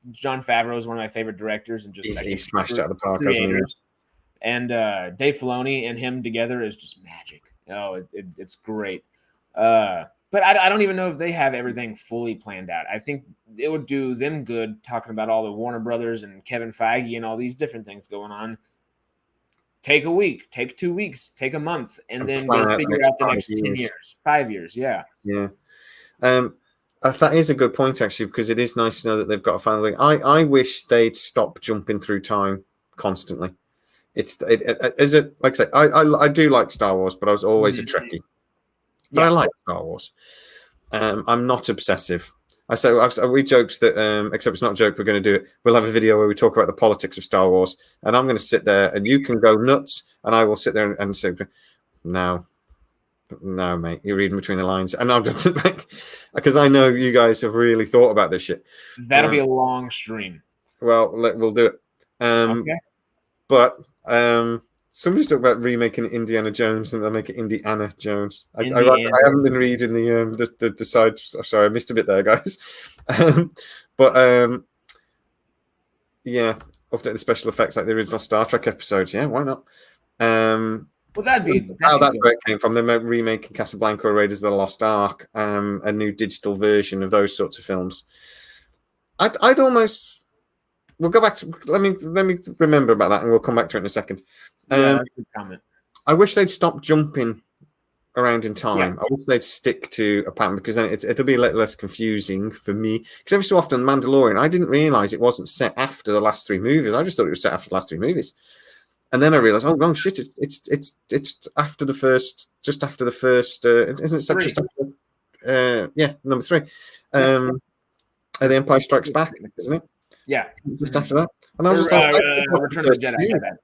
Jon Favreau is one of my favorite directors, and just he smashed it out of the park, hasn't he? And Dave Filoni and him together is just magic. Oh, it's great. But I don't even know if they have everything fully planned out. I think it would do them good talking about all the Warner Brothers and Kevin Feige and all these different things going on. Take a week, take 2 weeks, take a month, and then go figure out the next 10 years, 5 years. Yeah. Yeah. That is a good point, actually, because it is nice to know that they've got a final thing. I wish they'd stop jumping through time constantly. Like I say, I do like Star Wars, but I was always a Trekkie. But I like Star Wars. I'm not obsessive. We joked that, except it's not a joke, we're going to do it. We'll have a video where we talk about the politics of Star Wars, and I'm going to sit there, and you can go nuts, and I will sit there and say, no, mate, you're reading between the lines. And I'm just like, because I know you guys have really thought about this shit. That'll be a long stream. Well, we'll do it. Okay. But somebody's talking about remaking Indiana Jones, and they'll make it Indiana Jones. I haven't been reading the side. Sorry, I missed a bit there, guys. Yeah, update the special effects like the original Star Trek episodes. Yeah, why not? Well, that'd be how that bit came from. They're remaking Casablanca, Raiders of the Lost Ark, a new digital version of those sorts of films. I'd almost. We'll go back to let me remember about that, and we'll come back to it in a second. That's a good comment. I wish they'd stop jumping around in time. Yeah. I wish they'd stick to a pattern because then it'll be a little less confusing for me. Because every so often, Mandalorian, I didn't realize it wasn't set after the last 3 movies. I just thought it was set after the last 3 movies, and then I realized, oh shit, it's after the first, just after the first. Isn't it set just after? Number 3. The Empire Strikes Back, isn't it? Yeah, just after that, and I was just like, Return of the Jedi.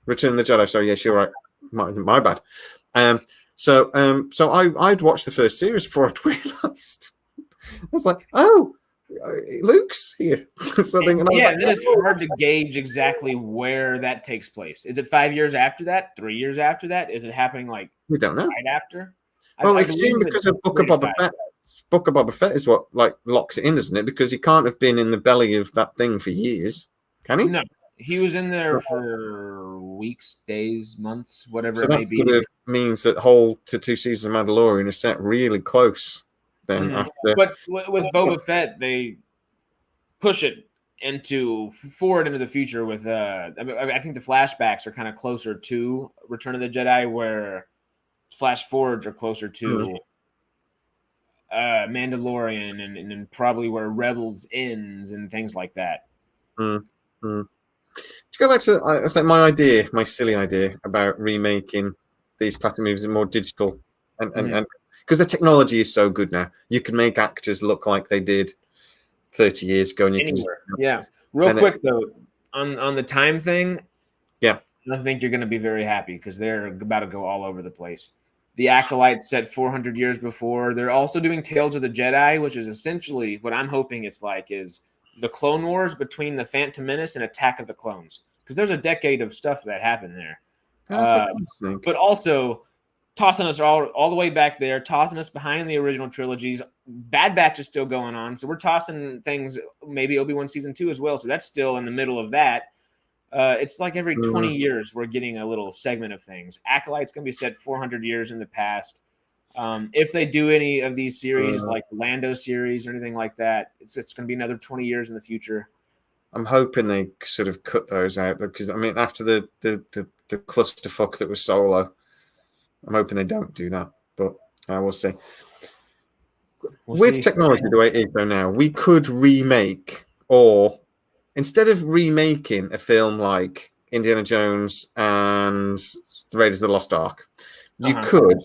Return of the Jedi. So yes, you're right. My bad. So I'd watched the first series before I'd realised. I was like, oh, Luke's here. And then it's hard to gauge exactly where that takes place. Is it 5 years after that? 3 years after that? Is it happening like we don't know right after? Well, it's soon because of Book of Boba Fett. Book of Boba Fett is what like locks it in, isn't it? Because he can't have been in the belly of that thing for years, can he? No, he was in there for weeks, days, months, whatever so it may be. Sort of means that whole to 2 seasons of Mandalorian are set really close. Then after, but with Boba Fett, they push it forward into the future. With I think the flashbacks are kind of closer to Return of the Jedi, where flash forwards are closer to. Mandalorian and probably where Rebels ends and things like that. To go back to it's like my silly idea about remaking these classic movies in more digital, and because the technology is so good now, you can make actors look like they did 30 years ago, and you Anywhere. can Yeah. Real quick though, on the time thing, yeah, I think you're going to be very happy because they're about to go all over the place. The Acolytes set 400 years before. They're also doing Tales of the Jedi, which is essentially what I'm hoping it's like is the Clone Wars between the Phantom Menace and Attack of the Clones, because there's a decade of stuff that happened there. But also tossing us all the way back there, tossing us behind the original trilogies. Bad Batch is still going on, so we're tossing things, maybe Obi-Wan Season 2 as well, so that's still in the middle of that. It's like every 20 years we're getting a little segment of things. Acolyte's going to be set 400 years in the past. If they do any of these series, like the Lando series or anything like that, it's going to be another 20 years in the future. I'm hoping they sort of cut those out, because I mean, after the clusterfuck that was Solo, I'm hoping they don't do that, but we'll see. With technology the way it is though now, we could remake, or instead of remaking a film like Indiana Jones and the Raiders of the Lost Ark, you could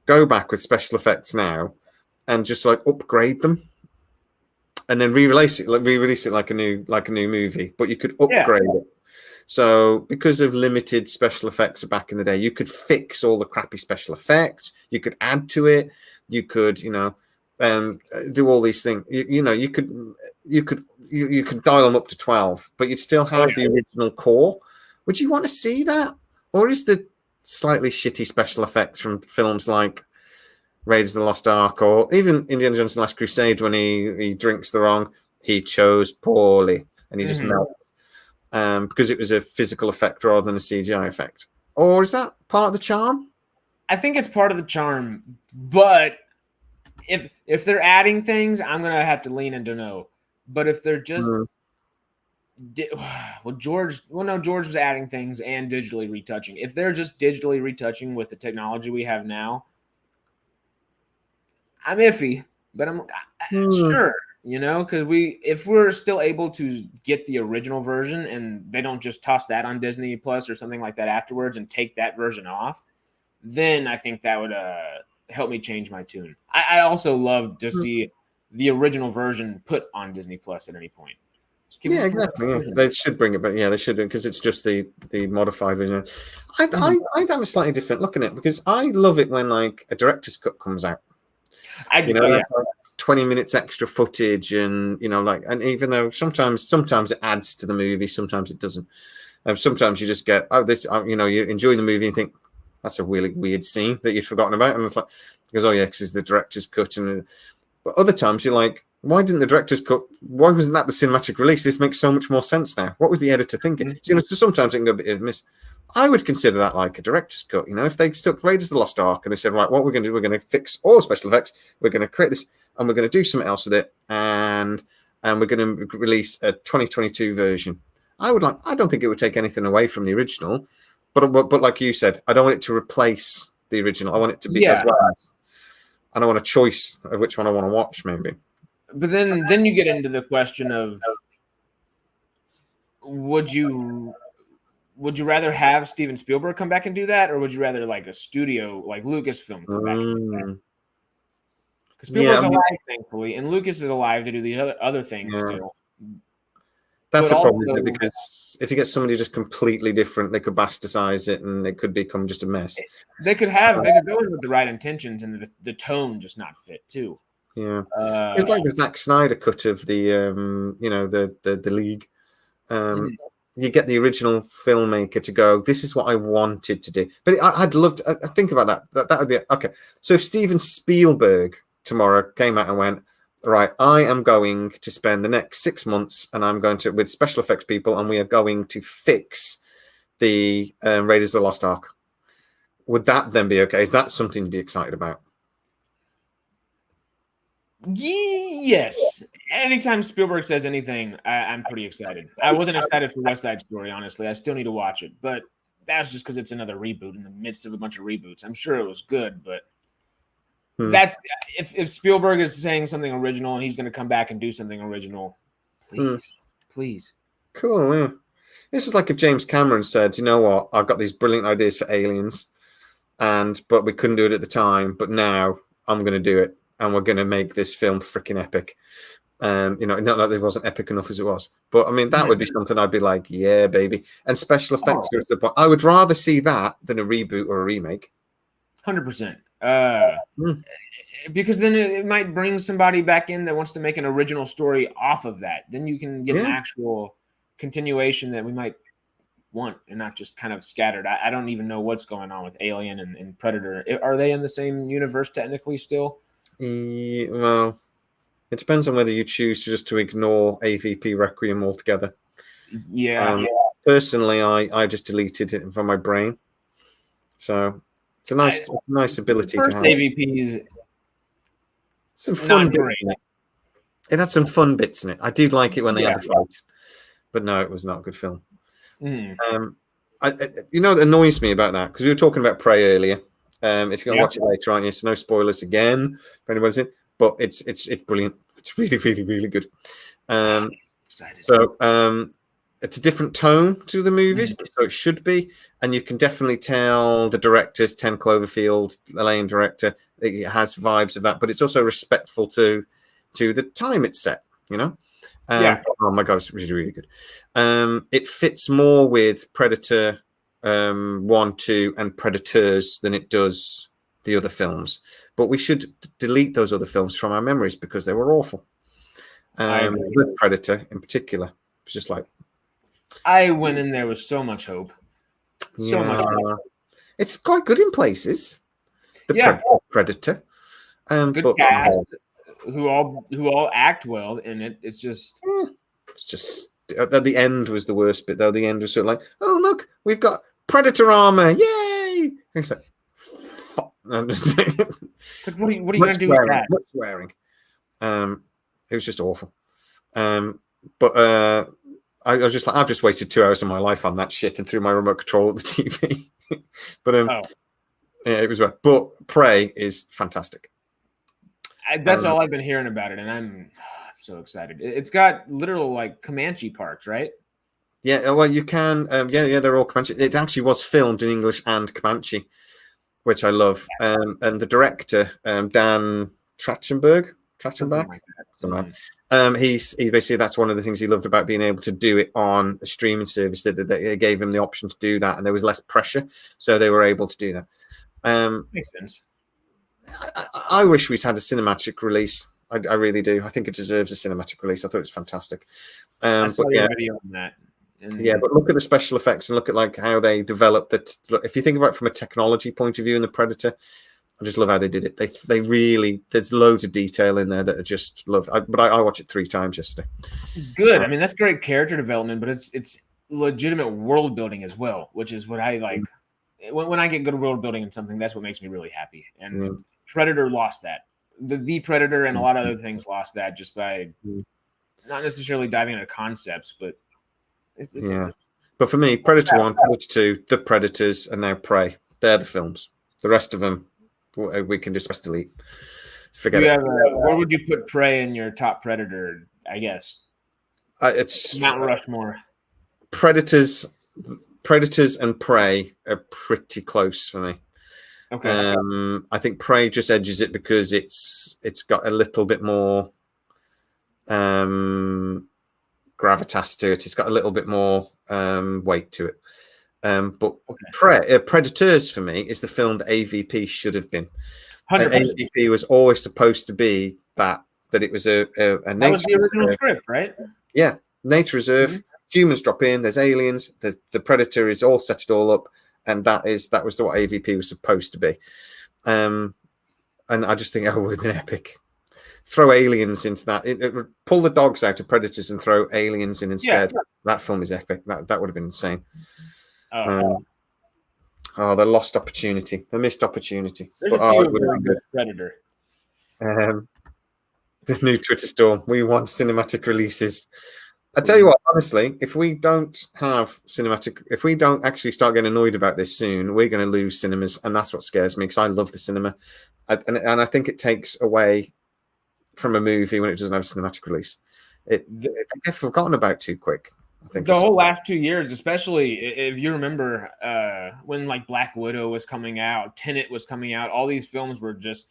go back with special effects now and just like upgrade them, and then re-release it like a new movie. But you could upgrade it. So because of limited special effects back in the day, you could fix all the crappy special effects. You could add to it. You could, do all these things. You could dial them up to 12, but you'd still have the original core. Would you want to see that, or is the slightly shitty special effects from films like Raiders of the Lost Ark, or even Indiana Jones and the Last Crusade, when he drinks the wrong, he chose poorly and he just melts, because it was a physical effect rather than a CGI effect? Or is that part of the charm? I think it's part of the charm, but if they're adding things, I'm gonna have to lean into no. But if they're just George was adding things and digitally retouching. If they're just digitally retouching with the technology we have now, I'm iffy, but I'm sure, because if we're still able to get the original version and they don't just toss that on Disney Plus or something like that afterwards and take that version off, then I think that would help me change my tune. I also love to see the original version put on Disney Plus at any point. Yeah, exactly. Yeah. They should bring it back. Yeah, they should, because it's just the modified version. I have a slightly different look at it, because I love it when like a director's cut comes out. That's like 20 minutes extra footage, and and even though sometimes it adds to the movie, sometimes it doesn't. Sometimes you just get you enjoy the movie and think that's a really weird scene that you'd forgotten about, and it's like, because because it's the director's cut, but other times you're like, why didn't the director's cut? Why wasn't that the cinematic release? This makes so much more sense now. What was the editor thinking? So sometimes it can go a bit miss. I would consider that like a director's cut. If they stuck Raiders of the Lost Ark and they said, right, what we're going to do, we're going to fix all the special effects, we're going to create this, and we're going to do something else with it, and we're going to release a 2022 version. I don't think it would take anything away from the original, but like you said, I don't want it to replace the original. I want it to be as well as, and I want a choice of which one I want to watch, maybe. But then you get into the question of, would you rather have Steven Spielberg come back and do that, or would you rather like a studio like Lucasfilm come back and do that? Because Spielberg's alive, thankfully, and Lucas is alive to do the other things still. That's a problem, because if you get somebody just completely different, they could bastardize it and it could become just a mess. They could go in with the right intentions, and the tone just not fit too. Yeah, it's like the Zack Snyder cut of the the League. You get the original filmmaker to go, this is what I wanted to do. But I'd love to think about that. That would be okay. So if Steven Spielberg tomorrow came out and went, right, I am going to spend the next 6 months, and I'm going to with special effects people, and we are going to fix the Raiders of the Lost Ark. Would that then be okay? Is that something to be excited about? Yes. Anytime Spielberg says anything, I'm pretty excited. I wasn't excited for West Side Story, honestly. I still need to watch it, but that's just because it's another reboot in the midst of a bunch of reboots. I'm sure it was good, but that's if Spielberg is saying something original and he's going to come back and do something original, please. Cool. Yeah. This is like if James Cameron said, you know what, I've got these brilliant ideas for Aliens, but we couldn't do it at the time, but now I'm going to do it, and we're going to make this film freaking epic. Not that it wasn't epic enough as it was, but I mean, that would be something I'd be like, yeah, baby. And special effects go to the point. I would rather see that than a reboot or a remake. 100%. Because then it might bring somebody back in that wants to make an original story off of that. Then you can get an actual continuation that we might want, and not just kind of scattered. I don't even know what's going on with Alien and Predator. Are they in the same universe technically still? Well, it depends on whether you choose to ignore AVP Requiem altogether. Yeah. Personally, I just deleted it from my brain. So it's a nice ability to have. AVP's some fun bits in it. It had some fun bits in it. I did like it when they had the fight, but no, it was not a good film. What annoys me about that, because we were talking about Prey earlier. If you're gonna watch it later, aren't you? So no spoilers again for anybody's in. But it's brilliant. It's really, really, really good. It's a different tone to the movies, so it should be. And you can definitely tell the director's 10 Cloverfield, Elaine director, it has vibes of that, but it's also respectful to the time it's set, Oh my God, it's really, really good. It fits more with Predator 1, 2, and Predators than it does the other films. But we should delete those other films from our memories because they were awful. With Predator in particular, it's just like, I went in there with so much hope. So much hope. It's quite good in places. Predator. Good cast who all act well in it. It's just at the end was the worst bit though. The end was sort of like, oh look, we've got Predator armor, yay! It's like, fuck. I'm just saying. It's like, what are you gonna do with that? Much swearing. It was just awful. But I was just like, I've just wasted 2 hours of my life on that shit and threw my remote control at the TV. But it was bad. But Prey is fantastic. That's all I've been hearing about it, and I'm so excited. It's got literal like Comanche parts, right? Yeah, well, you can. They're all Comanche. It actually was filmed in English and Comanche, which I love. And the director, Dan Trachtenberg. He basically, that's one of the things he loved about being able to do it on a streaming service, that they gave him the option to do that, and there was less pressure, so they were able to do that. Makes sense. I wish we'd had a cinematic release. I really do. I think it deserves a cinematic release. I thought it was fantastic. I saw a video on that. But look at the special effects and look at like how they developed that. If you think about it from a technology point of view in the Predator, I just love how they did it. They really, there's loads of detail in there that I just loved. But I watched it 3 times yesterday. Good. I mean, that's great character development, but it's legitimate world building as well, which is what I like. When I get good world building in something, that's what makes me really happy. And Predator lost that. The Predator and a lot of other things lost that just by not necessarily diving into concepts, but it's But for me, Predator 1, Predator 2, The Predators, and now Prey. They're the films. The rest of them, we can just delete. Forget it. Where would you put Prey in your top Predator, I guess? It's Mount Rushmore. Predators and Prey are pretty close for me. Okay. I think Prey just edges it because it's got a little bit more gravitas to it. It's got a little bit more weight to it. But Predators for me is the film that AVP should have been. AVP was always supposed to be that it was a nature. That was the original script, right? Yeah, nature reserve. Humans drop in. There's aliens. There's the Predator is all set it all up, and that was what AVP was supposed to be. And I just think it would have been epic. Throw aliens into that. Pull the dogs out of Predators and throw aliens in instead. Yeah. That film is epic. That would have been insane. The lost opportunity, the missed opportunity. There's a few good Predator. The new Twitter storm. We want cinematic releases. I tell you what, honestly, if we don't actually start getting annoyed about this soon, we're going to lose cinemas, and that's what scares me because I love the cinema, and I think it takes away from a movie when it doesn't have a cinematic release. It gets forgotten about too quick. I think the whole last 2 years, especially if you remember when like Black Widow was coming out, Tenet was coming out, all these films were just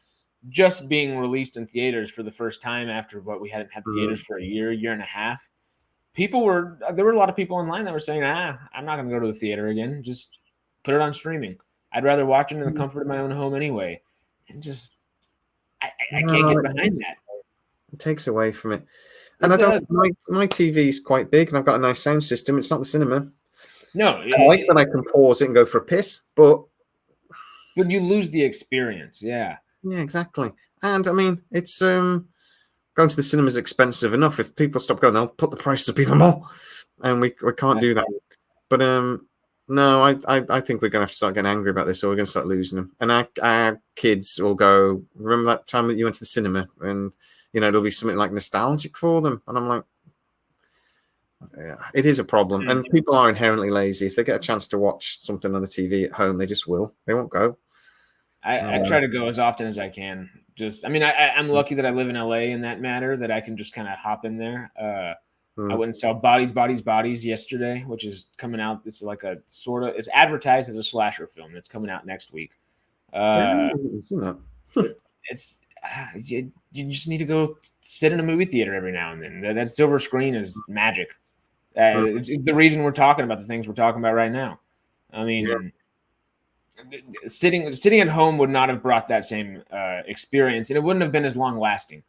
being released in theaters for the first time after what we hadn't had theaters for a year and a half. There were a lot of people online that were saying, I'm not going to go to the theater again. Just put it on streaming. I'd rather watch it in the comfort of my own home anyway. And just, I can't get behind that. It takes away from it. And my TV is quite big and I've got a nice sound system. It's not the cinema. No. I like that I can pause it and go for a piss, but you lose the experience. Yeah. Yeah, exactly. And I mean, it's going to the cinema is expensive enough. If people stop going, they'll put the prices up even more. And we can't do that. But no, I think we're going to have to start getting angry about this, or we're going to start losing them. And our kids will go, remember that time that you went to the cinema? And, it'll be something like nostalgic for them. And I'm like, yeah, it is a problem. And people are inherently lazy. If they get a chance to watch something on the TV at home, they just will. They won't go. I try to go as often as I can. I'm lucky that I live in LA in that matter, that I can just kind of hop in there. I went and saw Bodies yesterday, which is coming out. It's like it's advertised as a slasher film that's coming out next week. It's you just need to go sit in a movie theater every now and then. That silver screen is magic. It's the reason we're talking about the things we're talking about right now. I mean, sitting at home would not have brought that same experience, and it wouldn't have been as long lasting.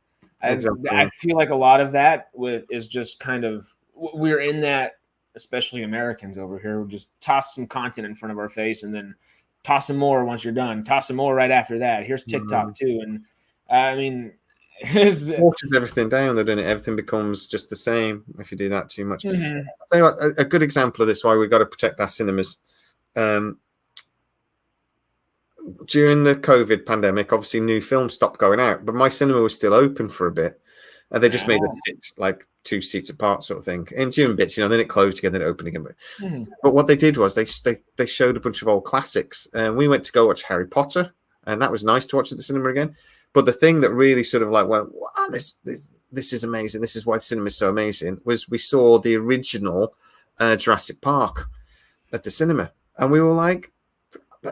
Exactly. I feel like a lot of that is just kind of, we're in that, especially Americans over here, we just toss some content in front of our face and then toss some more once you're done. Toss some more right after that. Here's TikTok too, and I mean, it waters everything down. They're doing it. Everything becomes just the same if you do that too much. I'll tell you what, a good example of this, why we've got to protect our cinemas. During the COVID pandemic, obviously new films stopped going out, but my cinema was still open for a bit, and they just made it sit like 2 seats apart, sort of thing, in June bits. Then it closed again, then it opened again. But what they did was they showed a bunch of old classics, and we went to go watch Harry Potter, and that was nice to watch at the cinema again. But the thing that really sort of like went, wow, this is amazing. This is why the cinema is so amazing. Was we saw the original Jurassic Park at the cinema, and we were like,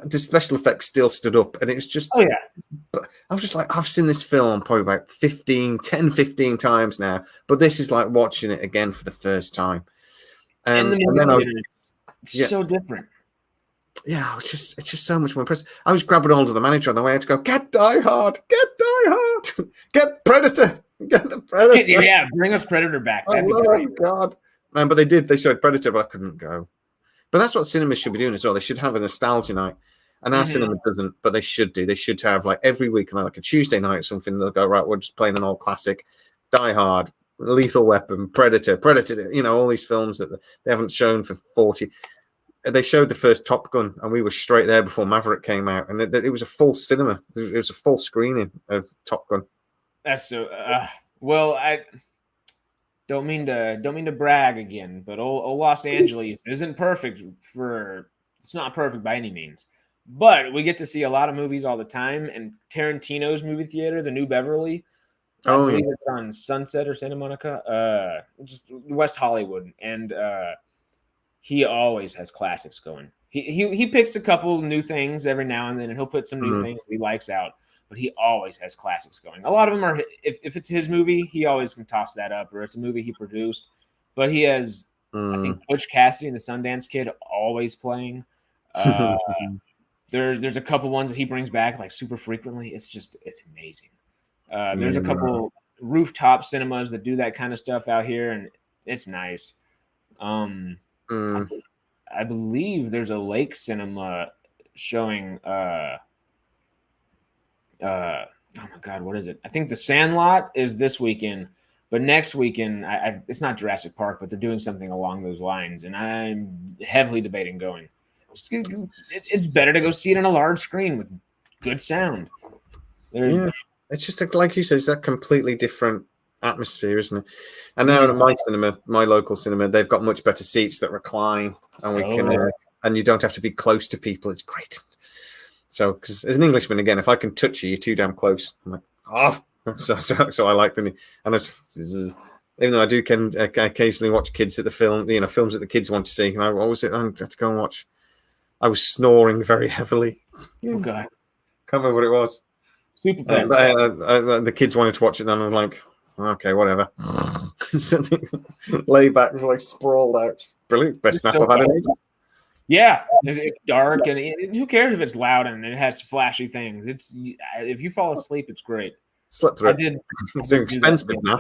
the special effects still stood up, and it was just, I was just like, I've seen this film probably about 15 times now, but this is like watching it again for the first time. And then I was so different. Yeah, it's just so much more impressive. I was grabbing hold of the manager on the way. I had to go, get Die Hard, get Predator, get the Predator. Yeah, bring us Predator back. That'd be great. God, man! But they showed Predator, but I couldn't go. But that's what cinemas should be doing as well. They should have a nostalgia night, and our cinema doesn't. But they should do. They should have like every week, like a Tuesday night or something. They'll go, right, we're just playing an old classic, Die Hard, Lethal Weapon, Predator. All these films that they haven't shown for 40. They showed the first Top Gun, and we were straight there before Maverick came out, and it was a full cinema. It was a full screening of Top Gun. That's so. Well, I don't mean to brag again, but old Los Angeles isn't perfect it's not perfect by any means. But we get to see a lot of movies all the time, and Tarantino's movie theater, the New Beverly. I believe it's on Sunset or Santa Monica, just West Hollywood, and he always has classics going. He picks a couple new things every now and then, and he'll put some new things that he likes out. But he always has classics going. A lot of them are, if it's his movie, he always can toss that up, or it's a movie he produced. But he has, I think, Butch Cassidy and the Sundance Kid always playing. There's a couple ones that he brings back like super frequently. It's amazing. There's a couple rooftop cinemas that do that kind of stuff out here, and it's nice. I believe there's a lake cinema showing oh my god, what is it? I think The Sandlot is this weekend, but next weekend it's not Jurassic Park, but they're doing something along those lines, and I'm heavily debating going. It's better to go see it on a large screen with good sound. It's just like you said, it's that completely different atmosphere, isn't it? And now in my cinema, my local cinema, they've got much better seats that recline, and we can, and you don't have to be close to people. It's great. So, because as an Englishman, again, if I can touch you, you're too damn close. I'm like, oh, so I like them. And Even though I do occasionally watch kids at the film, films that the kids want to see. What was it? I had to go and watch. I was snoring very heavily. Oh God, can't remember what it was. Super Pets. The kids wanted to watch it, and I'm like, okay, whatever. Lay back, like sprawled out. Brilliant, best nap I've had in ages. Yeah, it's dark, and who cares if it's loud and it has flashy things? If you fall asleep, it's great. Slept through it. It's an expensive nap.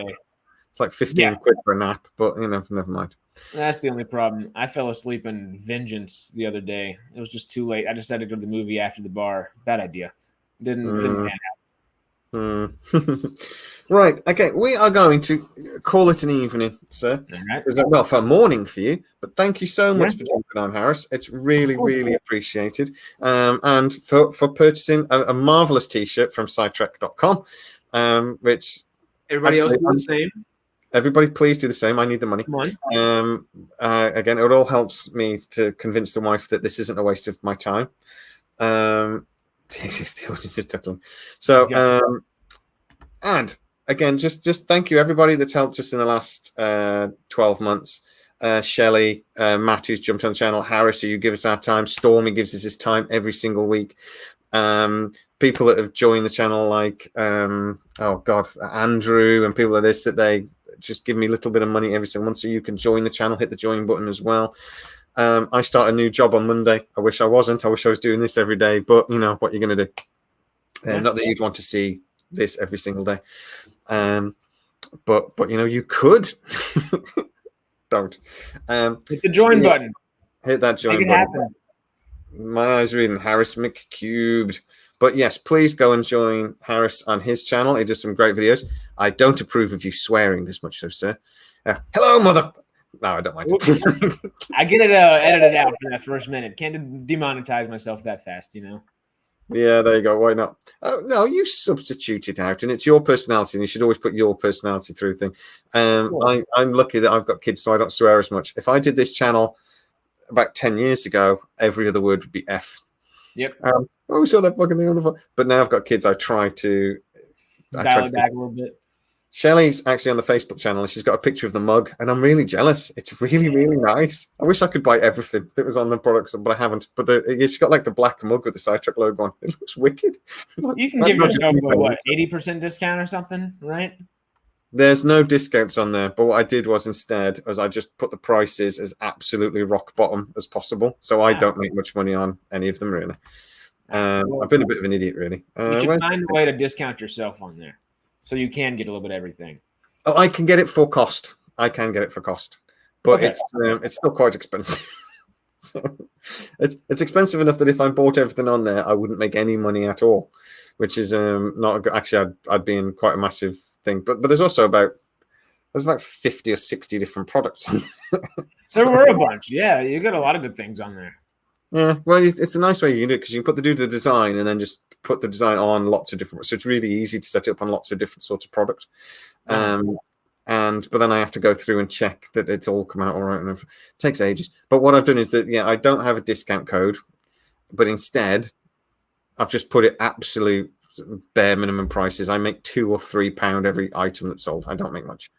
It's like 15 quid for a nap, but never mind. That's the only problem. I fell asleep in Vengeance the other day. It was just too late. I decided to go to the movie after the bar. Bad idea. Didn't pan out. Right. Okay. We are going to call it an evening, sir. Right. Well, for morning for you, but thank you so much for jumping on, Harris. It's really, really appreciated. And for purchasing a marvelous T-shirt from sci-trek.com, which everybody else do the same. Everybody, please do the same. I need the money. Come on. Again, it all helps me to convince the wife that this isn't a waste of my time. Jesus, the audience is tickling. So, and again, just thank you everybody that's helped us in the last 12 months. Shelley, Matt, who's jumped on the channel, Harris, who give us our time, Stormy gives us his time every single week. People that have joined the channel, like Andrew, and people like this, that they just give me a little bit of money every single month, so you can join the channel. Hit the join button as well. I start a new job on Monday. I wish I wasn't. I wish I was doing this every day, but what you're going to do. Not that you'd want to see this every single day, but you could. Don't hit the join button. Hit that join button. Happen. My eyes reading Harris McCubed. But yes, please go and join Harris on his channel. He does some great videos. I don't approve of you swearing as much, so sir. Hello, mother. No, I don't mind. I get it edited out for that first minute. Can't demonetize myself that fast, Yeah, there you go. Why not? Oh, no, you substitute it out, and it's your personality, and you should always put your personality through the thing. I'm lucky that I've got kids, so I don't swear as much. If I did this channel about 10 years ago, every other word would be F. Yep. I saw that fucking thing on the phone. But now I've got kids, I try to dial it back a little bit. Shelley's actually on the Facebook channel, and she's got a picture of the mug, and I'm really jealous. It's really, really nice. I wish I could buy everything that was on the products, but I haven't. But she's got like the black mug with the Sci-trek logo on. It looks wicked. You can give yourself a 80% discount or something, right? There's no discounts on there, but what I did was instead, I just put the prices as absolutely rock bottom as possible, so I don't make much money on any of them really. I've been a bit of an idiot, really. You should find a way to discount yourself on there, so you can get a little bit of everything. Oh, I can get it for cost. But it's still quite expensive. So it's expensive enough that if I bought everything on there, I wouldn't make any money at all, which is not a good. Actually, I'd be in quite a massive thing. But there's also about 50 or 60 different products on there. There were a bunch. Yeah, you got a lot of good things on there. Yeah, well, it's a nice way you can do it because you can do the design and then just put the design on lots of different. So it's really easy to set it up on lots of different sorts of products. But then I have to go through and check that it's all come out all right, and it takes ages. But what I've done is that I don't have a discount code, but instead I've just put it absolute bare minimum prices. I make £2 or £3 every item that's sold. I don't make much.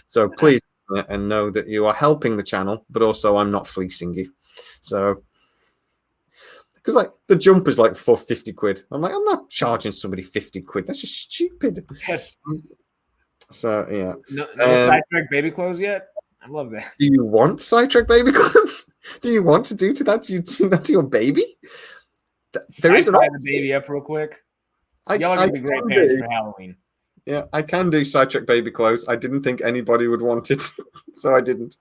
So please and know that you are helping the channel, but also I'm not fleecing you. So. Because the jumper's like for 50 quid. I'm not charging somebody 50 quid. That's just stupid. Yes. So yeah. No Sci-trek baby clothes yet? I love that. Do you want Sci-trek baby clothes? Do you want to do that? Do you do that to your baby? There is the baby up real quick. Y'all are gonna be great parents for Halloween. Yeah, I can do Sci-trek baby clothes. I didn't think anybody would want it, so I didn't.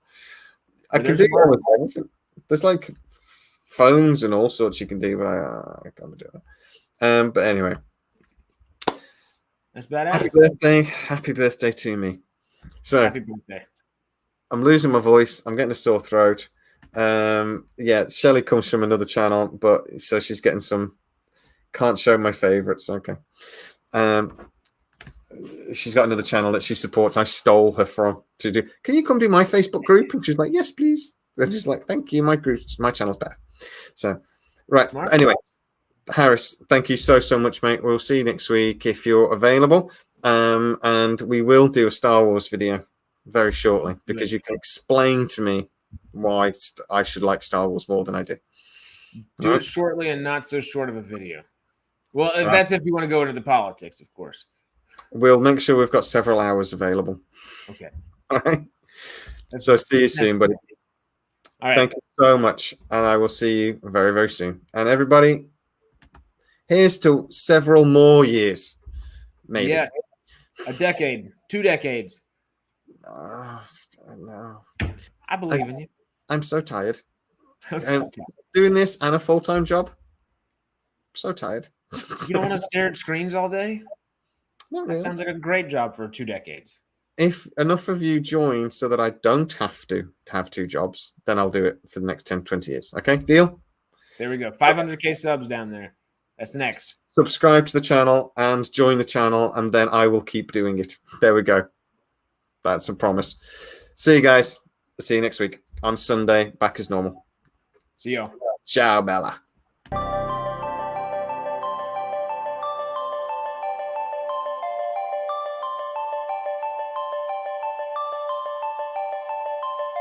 I can do almost everything. There's phones and all sorts you can do, but I can't do that. But anyway, that's badass. Happy birthday to me. So happy birthday. I'm losing my voice. I'm getting a sore throat. Shelley comes from another channel, but so she's getting some. Can't show my favorites. Okay. She's got another channel that she supports. I stole her from to do. Can you come do my Facebook group? And she's like, yes, please. And she's like, thank you. My channel's better. So, right. Smart. Anyway, Harris, thank you so much, mate. We'll see you next week if you're available. And we will do a Star Wars video. very shortly, because you can explain to me why I should like Star Wars more than I do. Do it shortly and not so short of a video. Well, that's if you want to go into the politics, of course. We'll make sure we've got several hours available. Okay. All right. So see you soon, buddy. All right. Thank you so much, and I will see you very, very soon. And everybody, here's to several more years, maybe. Yeah, a decade, 2 decades. No. I believe in you. I'm so tired. Doing this and a full-time job. I'm so tired. You don't want to stare at screens all day? Not really. That sounds like a great job for 2 decades. If enough of you join so that I don't have to have 2 jobs, then I'll do it for the next 10, 20 years. Okay, deal? There we go. 500K subs down there. That's next. Subscribe to the channel and join the channel, and then I will keep doing it. There we go. That's a promise. See you guys. See you next week on Sunday, back as normal. See y'all. Ciao, Bella.